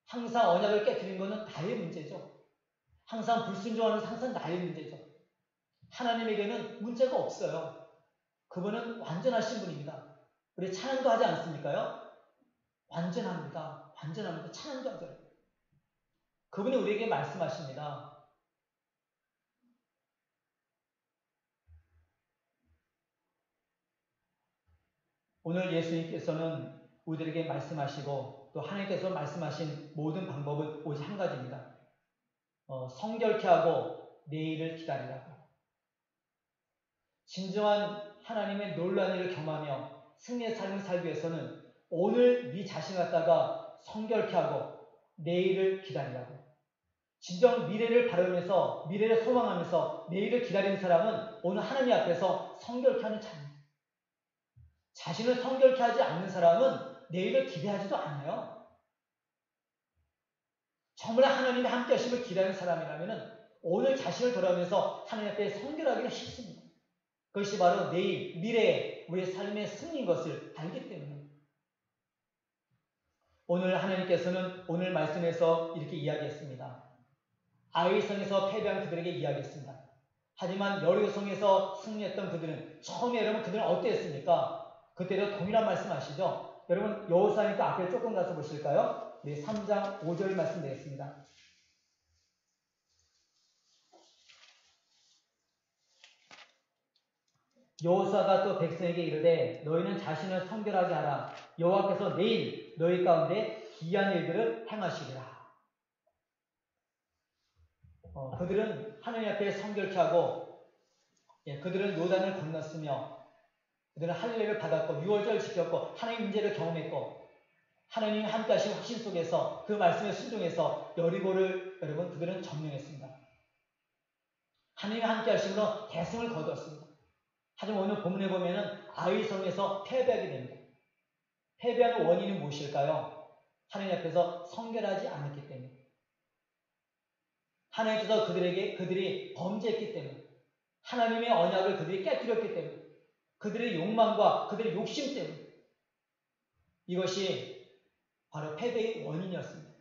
항상 언약을 깨뜨린 것은 나의 문제죠. 항상 불순종하는 것은 항상 나의 문제죠. 하나님에게는 문제가 없어요. 그분은 완전하신 분입니다. 우리 찬양도 하지 않습니까요? 완전합니다. 완전합니다. 찬양도 하죠. 그분이 우리에게 말씀하십니다. 오늘 예수님께서는 우리들에게 말씀하시고 또 하나님께서 말씀하신 모든 방법은 오직 한 가지입니다. 성결케 하고 내일을 기다리라고. 진정한 하나님의 놀라운 일을 경험하며 승리의 삶을 살기 위해서는 오늘 네 자신을 갖다가 성결케 하고 내일을 기다리라고. 진정 미래를 바라면서 미래를 소망하면서 내일을 기다리는 사람은 오늘 하나님 앞에서 성결케 하는 자입니다. 자신을 성결케 하지 않는 사람은 내일을 기대하지도 않아요. 정말 하나님의 함께 하심을 기다리는 사람이라면 오늘 자신을 돌아보면서 하나님 앞에 성결하기가 쉽습니다. 그것이 바로 내일, 미래의 우리의 삶의 승리인 것을 알기 때문에 오늘 하나님께서는 오늘 말씀에서 이렇게 이야기했습니다. 아이성에서 패배한 그들에게 이야기했습니다. 하지만 여리고성에서 승리했던 그들은 처음에 여러분 그들은 어땠습니까? 그때도 동일한 말씀 아시죠? 여러분 여호수아니까 앞에 조금 가서 보실까요? 네, 3장 5절 말씀 되겠습니다. 여호수아가 또 백성에게 이르되 너희는 자신을 성결하게 하라. 여호와께서 내일 너희 가운데 기이한 일들을 행하시리라. 그들은 하나님 앞에 성결케 하고 그들은 요단을 건넜으며 그들은 할례를 받았고 유월절을 지켰고 하나님 문제를 경험했고 하나님이 함께 하신 확신 속에서 그 말씀에 순종해서 여리고를 여러분 그들은 점령했습니다. 하나님이 함께 하심으로 대승을 거두었습니다. 하지만 오늘 본문에 보면은 아이성에서 패배하게 됩니다. 패배하는 원인은 무엇일까요? 하나님 앞에서 성결하지 않았기 때문에. 하나님께서 그들이 범죄했기 때문에. 하나님의 언약을 그들이 깨뜨렸기 때문에. 그들의 욕망과 그들의 욕심 때문에. 이것이 바로 패배의 원인이었습니다.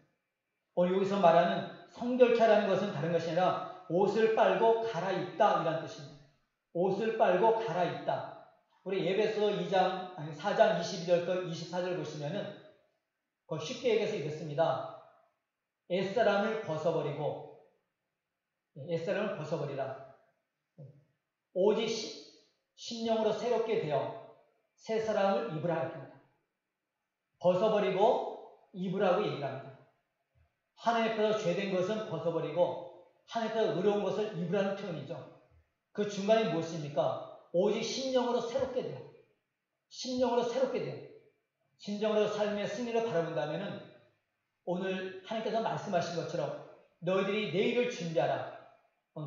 오늘 여기서 말하는 성결케 하라는 것은 다른 것이 아니라 옷을 빨고 갈아입다 이란 뜻입니다. 옷을 빨고 갈아입다. 우리 에베소 4장 22절부터 24절 보시면은 쉽게 얘기해서 이렇습니다. 옛사람을 벗어버리라. 오직 심령으로 새롭게 되어 새 사람을 입으라 합니다. 벗어버리고 입으라고 얘기합니다. 하나님 앞에서 죄된 것은 벗어버리고 하나님 앞에서 의로운 것을 입으라는 표현이죠. 그 중간이 무엇입니까? 오직 심령으로 새롭게 돼요. 심령으로 새롭게 돼요. 진정으로 삶의 승리를 바라본다면 오늘 하나님께서 말씀하신 것처럼 너희들이 내일을 준비하라.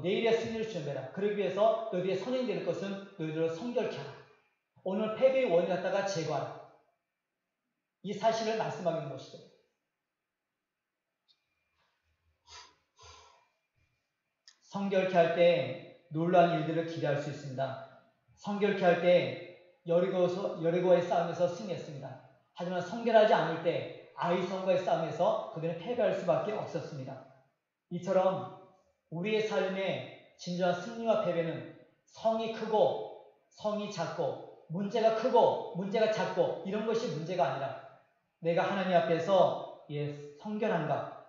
내일의 승리를 준비하라. 그러기 위해서 너희들이 선행될 것은 너희들을 성결케 하라. 오늘 패배의 원인을 갖다가 제거하라. 이 사실을 말씀하고 있는 것이죠. 성결케 할 때 놀라운 일들을 기대할 수 있습니다. 성결케 할 때 여리고의 싸움에서 승리했습니다. 하지만 성결하지 않을 때 아이성과의 싸움에서 그들은 패배할 수밖에 없었습니다. 이처럼 우리의 삶의 진정한 승리와 패배는 성이 크고 성이 작고 문제가 크고 문제가 작고 이런 것이 문제가 아니라 내가 하나님 앞에서 성결한가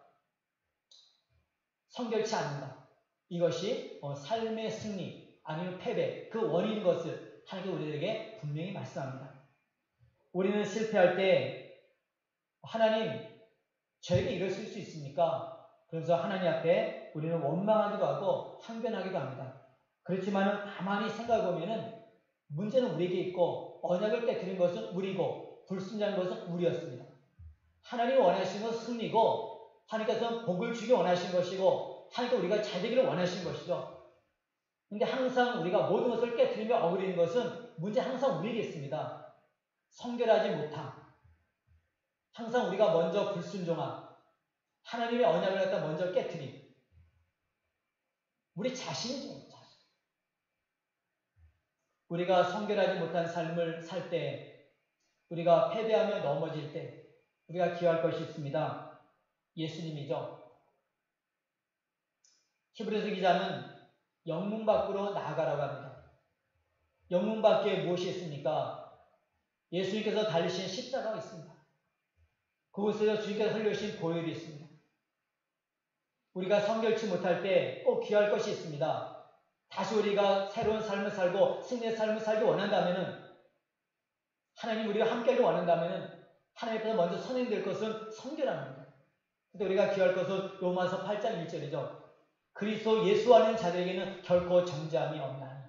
성결치 않는가 이것이 삶의 승리 아니면 패배 그 원인인 것을 하나님께 우리에게 분명히 말씀합니다. 우리는 실패할 때 하나님 저에게 이럴 수 있습니까? 그래서 하나님 앞에 우리는 원망하기도 하고 항변하기도 합니다. 그렇지만 가만히 생각해보면 문제는 우리에게 있고 언약을 깨뜨린 것은 우리고 불순종한 것은 우리였습니다. 하나님이 원하시는 것은 승리고 하나님께서는 복을 주기 원하신 것이고 하나님께서 우리가 잘 되기를 원하신 것이죠. 그런데 항상 우리가 모든 것을 깨뜨리며 어그리는 것은 문제 항상 우리에게 있습니다. 성결하지 못함. 항상 우리가 먼저 불순종함. 하나님의 언약을 갖다 먼저 깨뜨림. 우리 자신이죠. 자신. 우리가 성결하지 못한 삶을 살 때, 우리가 패배하며 넘어질 때 우리가 기여할 것이 있습니다. 예수님이죠. 히브리서 기자는 영문 밖으로 나아가라고 합니다. 영문 밖에 무엇이 있습니까? 예수님께서 달리신 십자가가 있습니다. 그곳에서 주님께서 흘려주신 보혈이 있습니다. 우리가 성결치 못할 때 꼭 기여할 것이 있습니다. 다시 우리가 새로운 삶을 살고 승리의 삶을 살기 원한다면, 하나님 우리가 함께하기 원한다면 하나님 앞에서 먼저 선행될 것은 성결합니다. 근데 우리가 기여할 것은 로마서 8장 1절이죠. 그리스도 예수 안에 있는 자들에게는 결코 정죄함이 없나니.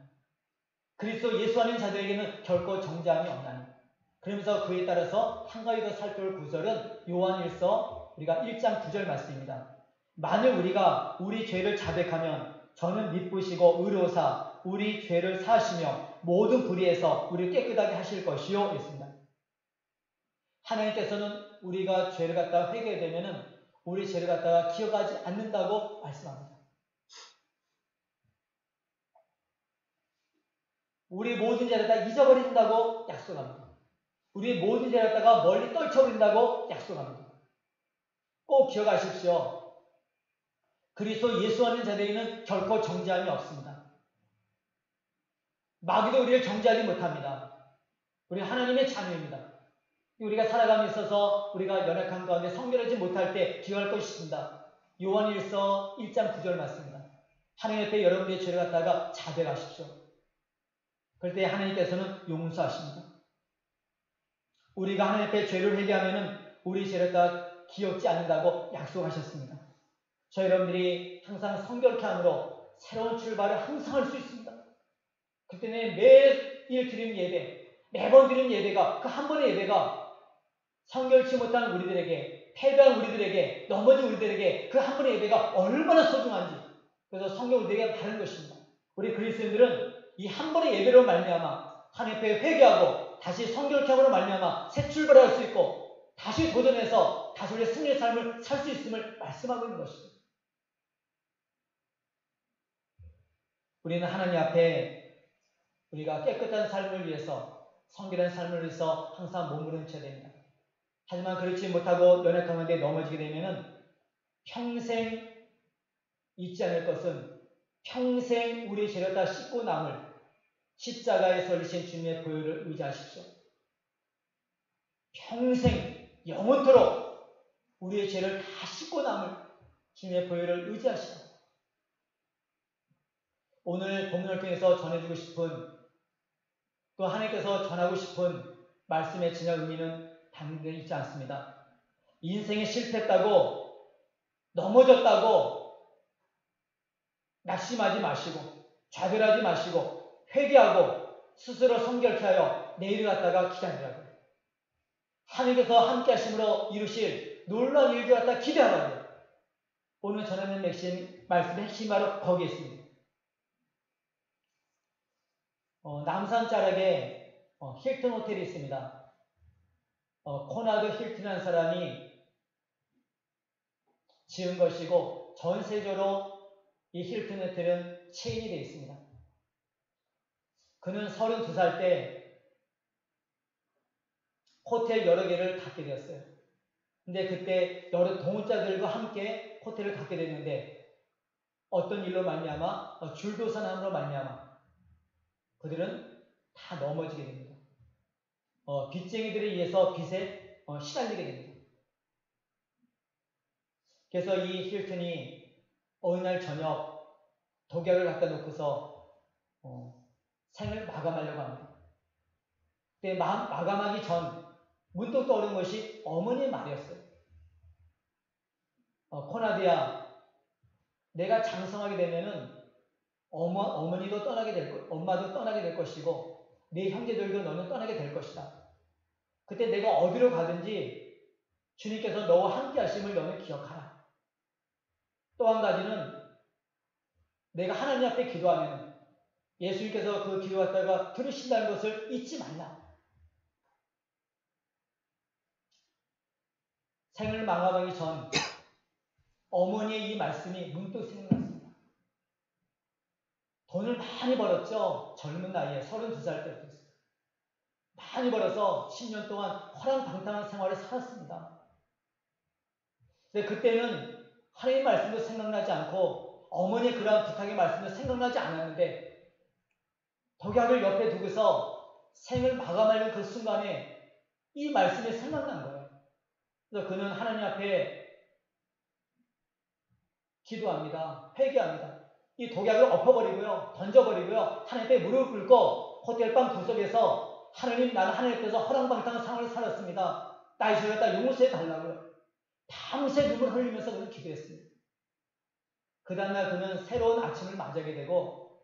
그리스도 예수 안에 있는 자들에게는 결코 정죄함이 없나니. 그러면서 그에 따라서 한 가지 더 살펴볼 구절은 요한일서 우리가 1장 9절 말씀입니다. 만일 우리가 우리 죄를 자백하면 저는 미쁘시고 의로사 우리 죄를 사하시며 모든 불의에서 우리를 깨끗하게 하실 것이요 했습니다. 하나님께서는 우리가 죄를 갖다가 회개되면은 우리 죄를 갖다가 기억하지 않는다고 말씀합니다. 우리 모든 죄를 다 잊어버린다고 약속합니다. 우리 모든 죄를 갖다가 멀리 떨쳐버린다고 약속합니다. 꼭 기억하십시오. 그리스도 예수 안에 있는 자들에게는 결코 정죄함이 없습니다. 마귀도 우리를 정죄하지 못합니다. 우리 하나님의 자녀입니다. 우리가 살아감에 있어서 우리가 연약한 가운데 성결하지 못할 때 기여할 것이 있습니다. 요한일서 1장 9절 말씀입니다. 하나님 앞에 여러분의 죄를 갖다가 자백하십시오. 그럴 때 하나님께서는 용서하십니다. 우리가 하나님 앞에 죄를 회개하면 우리 죄를 갖다가 기억지 않는다고 약속하셨습니다. 저희 여러분들이 항상 성결케 함으로 새로운 출발을 항상 할 수 있습니다. 그 때문에 매일 드리는 예배, 매번 드리는 예배가, 그 한 번의 예배가 성결치 못한 우리들에게, 패배한 우리들에게, 넘어진 우리들에게 그 한 번의 예배가 얼마나 소중한지, 그래서 성경 우리에게 바른 것입니다. 우리 그리스도인들은 이 한 번의 예배로 말미암아 하나님 앞에 회개하고 다시 성결케 함으로 말미암아 새 출발을 할 수 있고 다시 도전해서 다시 우리의 승리의 삶을 살 수 있음을 말씀하고 있는 것입니다. 우리는 하나님 앞에 우리가 깨끗한 삶을 위해서, 성결한 삶을 위해서 항상 몸부림쳐야 됩니다. 하지만 그렇지 못하고 연약한 가운데 넘어지게 되면 평생 잊지 않을 것은 평생 우리 죄를 다 씻고 남을 십자가에 설리신 주님의 보혈을 의지하십시오. 평생 영원토록 우리의 죄를 다 씻고 남을 주님의 보혈을 의지하시오. 오늘 본문을 통해서 전해주고 싶은, 또 하나님께서 전하고 싶은 말씀의 진짜 의미는 단순히 있지 않습니다. 인생에 실패했다고, 넘어졌다고 낙심하지 마시고 좌절하지 마시고 회개하고 스스로 성결케 하여 내일을 갖다가 기다리라고. 하나님께서 함께 하심으로 이루실 놀라운 일들 갖다 기대하라고. 오늘 전하는 말씀의 핵심이 바로 거기에 있습니다. 남산 자락에 힐튼 호텔이 있습니다. 코나드 힐튼이라는 사람이 지은 것이고 전 세계적으로 이 힐튼 호텔은 체인이 되어 있습니다. 그는 32살 때 호텔 여러 개를 갖게 되었어요. 근데 그때 여러 동업자들과 함께 호텔을 갖게 됐는데 어떤 일로 말미암아 줄도산함으로 말미암아 그들은 다 넘어지게 됩니다. 빚쟁이들에 의해서 빚에 시달리게 됩니다. 그래서 이 힐튼이 어느 날 저녁 독약을 갖다 놓고서 생을 마감하려고 합니다. 근데 마감하기 전 문득 떠오른 것이 어머니의 말이었어요. 코나드야, 내가 장성하게 되면은 어머니도 떠나게 엄마도 떠나게 될 것이고 네 형제들도 너는 떠나게 될 것이다. 그때 내가 어디로 가든지 주님께서 너와 함께 하심을 너는 기억하라. 또 한 가지는 내가 하나님 앞에 기도하면 예수님께서 그 기도 갖다가 들으신다는 것을 잊지 말라. 생을 마감하기 전 어머니의 이 말씀이 문득 생각났습니다. 돈을 많이 벌었죠. 젊은 나이에 32살 때부터. 많이 벌어서 10년 동안 허랑방탕한 생활을 살았습니다. 근데 그때는 하나님 말씀도 생각나지 않고 어머니의 그러한 부탁의 말씀도 생각나지 않았는데 독약을 옆에 두고서 생을 마감하는 그 순간에 이 말씀이 생각난 거예요. 그래서 그는 하나님 앞에 기도합니다. 회개합니다. 이 독약을 엎어버리고요. 던져버리고요. 하나님 앞에 무릎을 꿇고 호텔방 구석에서 하나님, 나는 하나님 앞에서 허랑방탕한 생활을 살았습니다. 나의 죄를 다 용서해 달라고요. 밤새 눈물 흘리면서 그는 기도했습니다. 그 다음날 그는 새로운 아침을 맞이하게 되고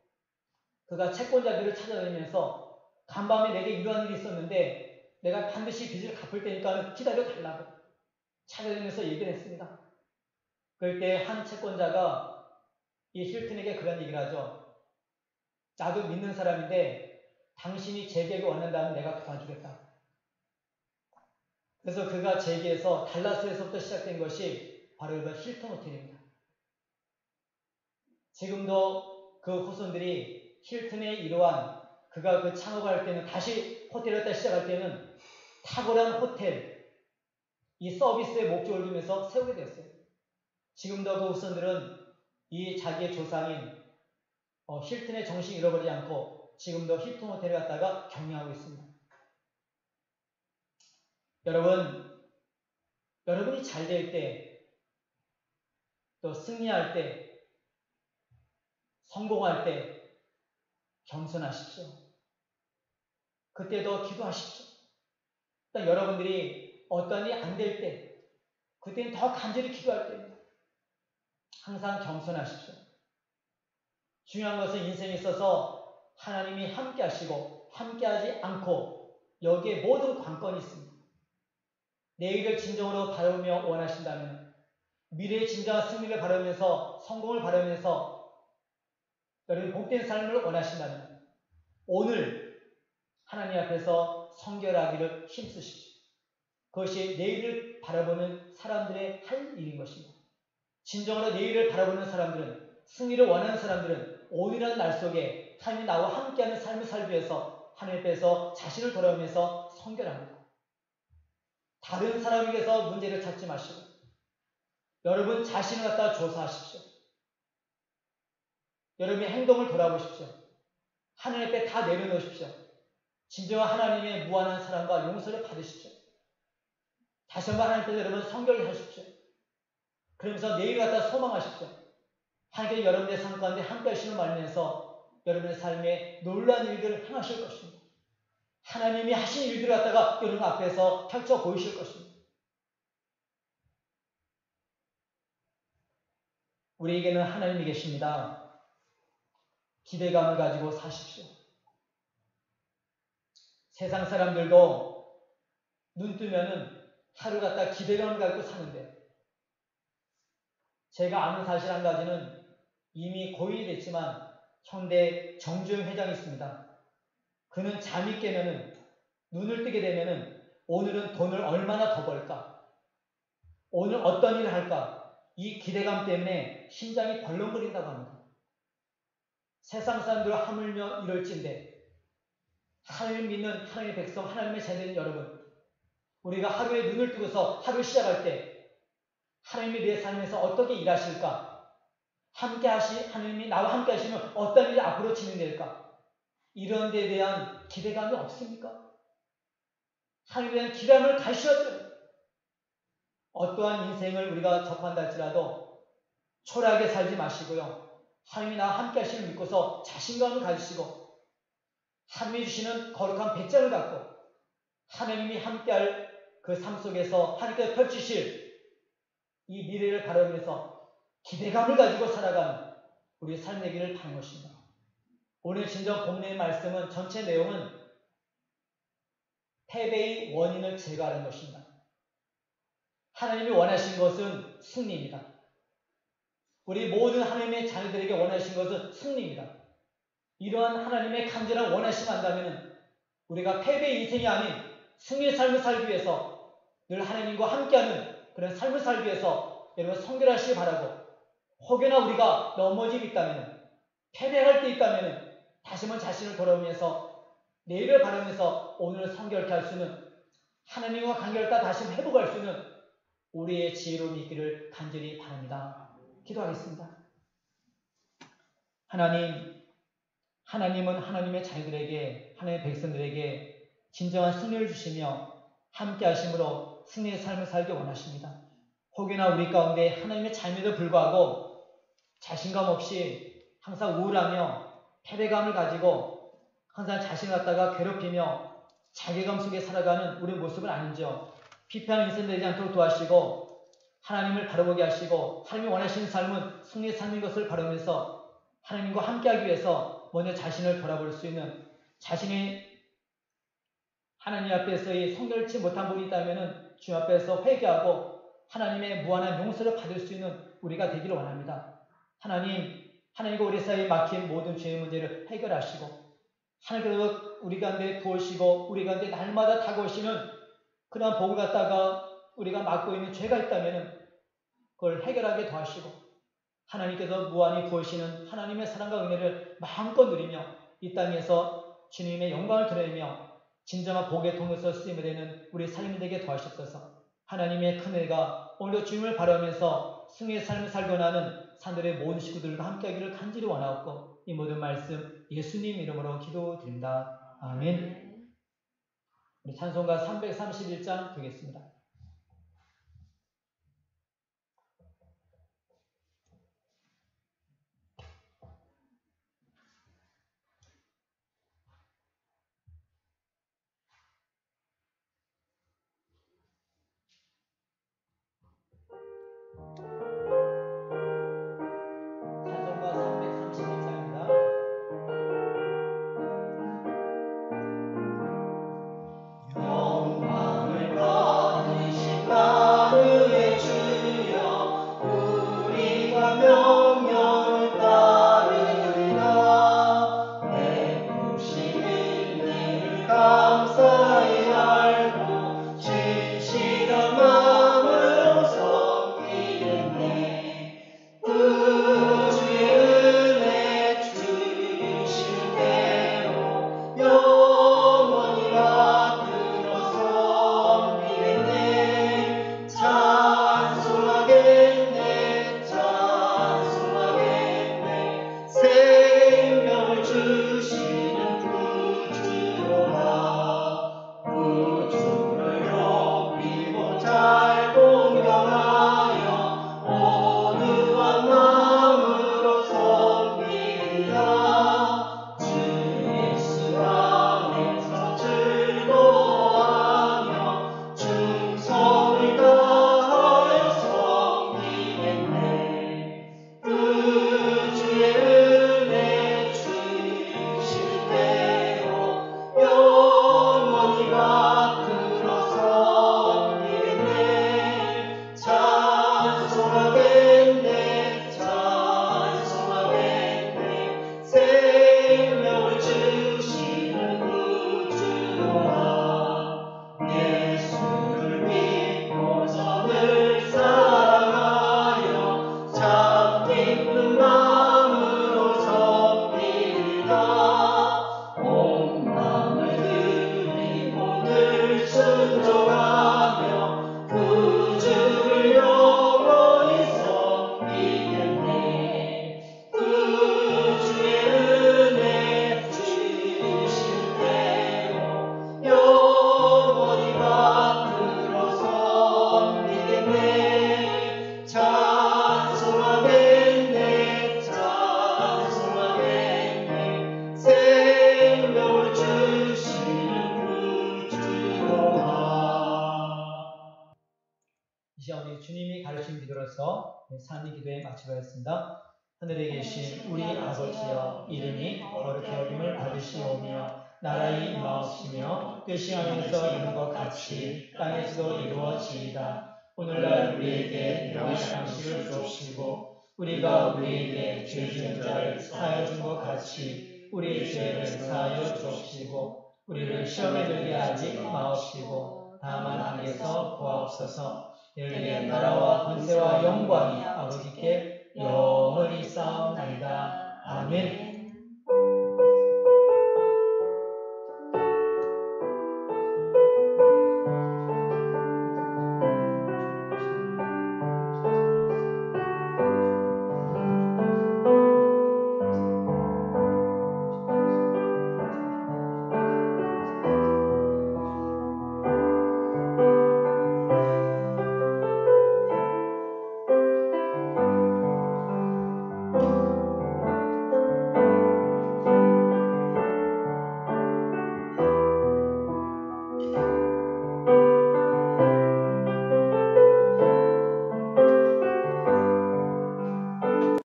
그가 채권자들을 찾아다니면서 간밤에 내게 이러한 일이 있었는데 내가 반드시 빚을 갚을 테니까 기다려 달라고 찾아다니면서 얘기를 했습니다. 그럴 때 한 채권자가 이 힐튼에게 그런 얘기를 하죠. 나도 믿는 사람인데 당신이 재계획을 원한다면 내가 도와주겠다. 그래서 그가 재계에서 달라스에서부터 시작된 것이 바로 이번 힐튼 호텔입니다. 지금도 그 후손들이 힐튼의 이러한 그가 그 창업할 때는 다시 호텔을 다 시작할 때는 탁월한 호텔 이 서비스의 목적을 두면서 세우게 됐어요. 지금도 그 후손들은 이 자기의 조상인 힐튼의 정신을 잃어버리지 않고 지금도 힐튼 호텔을 갖다가 경영하고 있습니다. 여러분이 잘 될 때, 또 승리할 때, 성공할 때 겸손하십시오. 그때도 기도하십시오. 그러니까 여러분들이 어떤 일이 안 될 때, 그때는 더 간절히 기도할 때입니다. 항상 겸손하십시오. 중요한 것은 인생에 있어서 하나님이 함께 하시고 함께 하지 않고 여기에 모든 관건이 있습니다. 내일을 진정으로 바라보며 원하신다면 미래의 진정한 승리를 바라면서 성공을 바라면서 여러분 복된 삶을 원하신다면 오늘 하나님 앞에서 성결하기를 힘쓰십시오. 그것이 내일을 바라보는 사람들의 할 일인 것입니다. 진정으로 내일을 바라보는 사람들은 승리를 원하는 사람들은 오늘이라는 날 속에 하나님이 나와 함께하는 삶을 살기 위해서 하나님 앞에서 자신을 돌아오면서 성결합니다. 다른 사람에게서 문제를 찾지 마시고 여러분 자신을 갖다 조사하십시오. 여러분의 행동을 돌아보십시오. 하나님 앞에 다 내려놓으십시오. 진정한 하나님의 무한한 사랑과 용서를 받으십시오. 다시 한번 하나님 앞에서 여러분 성결을 하십시오. 그러면서 내일을 갖다 소망하십시오. 하나님께서 여러분의 삶 가운데 함께 하시는 말면서 여러분의 삶에 놀라운 일들을 행하실 것입니다. 하나님이 하신 일들을 갖다가 여러분 앞에서 펼쳐 보이실 것입니다. 우리에게는 하나님이 계십니다. 기대감을 가지고 사십시오. 세상 사람들도 눈 뜨면은 하루 갖다 기대감을 갖고 사는데 제가 아는 사실 한 가지는 이미 고인이 됐지만 현대 정주영 회장이 있습니다. 그는 잠이 깨면은 눈을 뜨게 되면은 오늘은 돈을 얼마나 더 벌까? 오늘 어떤 일을 할까? 이 기대감 때문에 심장이 벌렁거린다고 합니다. 세상 사람들 하물며 이럴진데 하나님 믿는 하나님의 백성, 하나님의 자녀인 여러분, 우리가 하루에 눈을 뜨고서 하루 시작할 때 하나님이 내 삶에서 어떻게 일하실까? 하나님이 나와 함께 하시면 어떤 일이 앞으로 진행될까? 이런 데에 대한 기대감이 없습니까? 하나님에 대한 기대감을 가셔야죠. 어떠한 인생을 우리가 접한다 할지라도 초라하게 살지 마시고요. 하나님이 나와 함께 하시는 믿고서 자신감을 가지시고 하나님이 주시는 거룩한 배짱을 갖고 하나님이 함께할 그 삶 속에서 하나님께서 펼치실 이 미래를 바라보면서 기대감을 가지고 살아가는 우리의 삶 되기를 바라는 것입니다. 오늘 진정 본문의 말씀은 전체 내용은 패배의 원인을 제거하는 것입니다. 하나님이 원하신 것은 승리입니다. 우리 모든 하나님의 자녀들에게 원하신 것은 승리입니다. 이러한 하나님의 간절한 원하심을 한다면 우리가 패배의 인생이 아닌 승리의 삶을 살기 위해서 늘 하나님과 함께하는 그런 삶을 살기 위해서 여러분 성결하시기 바라고 혹여나 우리가 넘어짐이 있다면 패배할 때 있다면 다시 한번 자신을 돌아보면서 내일을 바라면서 오늘을 성결케 할 수 있는, 하나님과 관계를 다시 회복할 수 있는 우리의 지혜로움이 있기를 간절히 바랍니다. 기도하겠습니다. 하나님은 하나님의 자녀들에게, 하나님의 백성들에게 진정한 승리를 주시며 함께 하심으로 승리의 삶을 살기 원하십니다. 혹여나 우리 가운데 하나님의 자녀에도 불구하고 자신감 없이 항상 우울하며 패배감을 가지고 항상 자신을 갖다가 괴롭히며 자괴감 속에 살아가는 우리의 모습은 아닌지요. 피폐한 인생 되지 않도록 도와주시고 하나님을 바라보게 하시고 하나님이 원하시는 삶은 승리의 삶인 것을 바라면서 하나님과 함께하기 위해서 먼저 자신을 돌아볼 수 있는, 자신이 하나님 앞에서의 성결치 못한 부분이 있다면 주 앞에서 회개하고 하나님의 무한한 용서를 받을 수 있는 우리가 되기를 원합니다. 하나님과 우리 사이에 막힌 모든 죄의 문제를 해결하시고 하나님께서 우리 가운데 도우시고 우리 가운데 날마다 다가오시는 그러한 복을 갖다가 우리가 맡고 있는 죄가 있다면 그걸 해결하게 도와주시고 하나님께서 무한히 부으시는 하나님의 사랑과 은혜를 마음껏 누리며 이 땅에서 주님의 영광을 드러내며 진정한 복의 통로서 쓰임이 되는 우리 삶이 되게 도와주옵소서. 하나님의 큰 은혜가 오늘도 주님을 바라면서 승리의 삶을 살고 나는 산들의 모든 식구들과 함께하기를 간절히 원하옵고 이 모든 말씀 예수님 이름으로 기도드립니다. 아멘. 우리 찬송가 331장 드리겠습니다. 찬송가 331장입니다. 영광을 받으신 만유의 주여 우리가 명령을 따르리라. 베푸신 은혜를 감사히 알고 진실한 마음으로 섬기겠네. 주의 은혜 주신 대로 영원히 받들어 섬기겠네. 찬송하겠네. 찬송하겠네. 생명을 주시는 구주로다. 구주를 높이고 잘 공경하여 온유한 마음으로 섬기리라. 주 예수 안에서 즐거워하며 충성을 다하여 섬기겠네. 주의 은혜 주신 대로 영원히 받들어 섬기겠네. 찬송하겠네. 찬송하겠네. 생명을 주시는 구주로다. 예수를 믿고 저를 사랑하여 참 기쁜 마음으로 섬기리라. 온 마음을 드리고 늘 순종하며 구주를 영원히 섬기겠네. 구주의 은혜 주신 대로 영원히 받들어 섬기겠네. 찬송하겠네. 찬송하겠네. 생명을 주시는 구주로다. 이 시간 우리 주님이 가르친 기도로서 삶의 기도에 마치겠습니다. 하늘에 계신 우리 아버지여 이름이 거룩히 여김을 받으시오며 나라의 임하옵시며 뜻이 하늘에서 이룬 것 같이 땅에서도 이루어지이다. 오늘날 우리에게 일용할 양식을 주옵시고 우리가 우리에게 죄 지은 자를 사하여 준 것 같이 우리의 죄를 사하여 주옵시고 우리를 시험에 들게 하지 마옵시고 다만 악에서 구하옵소서. 너희의 나라와 권세와 영광이 아버지께 영원히 싸움나이다. 아멘.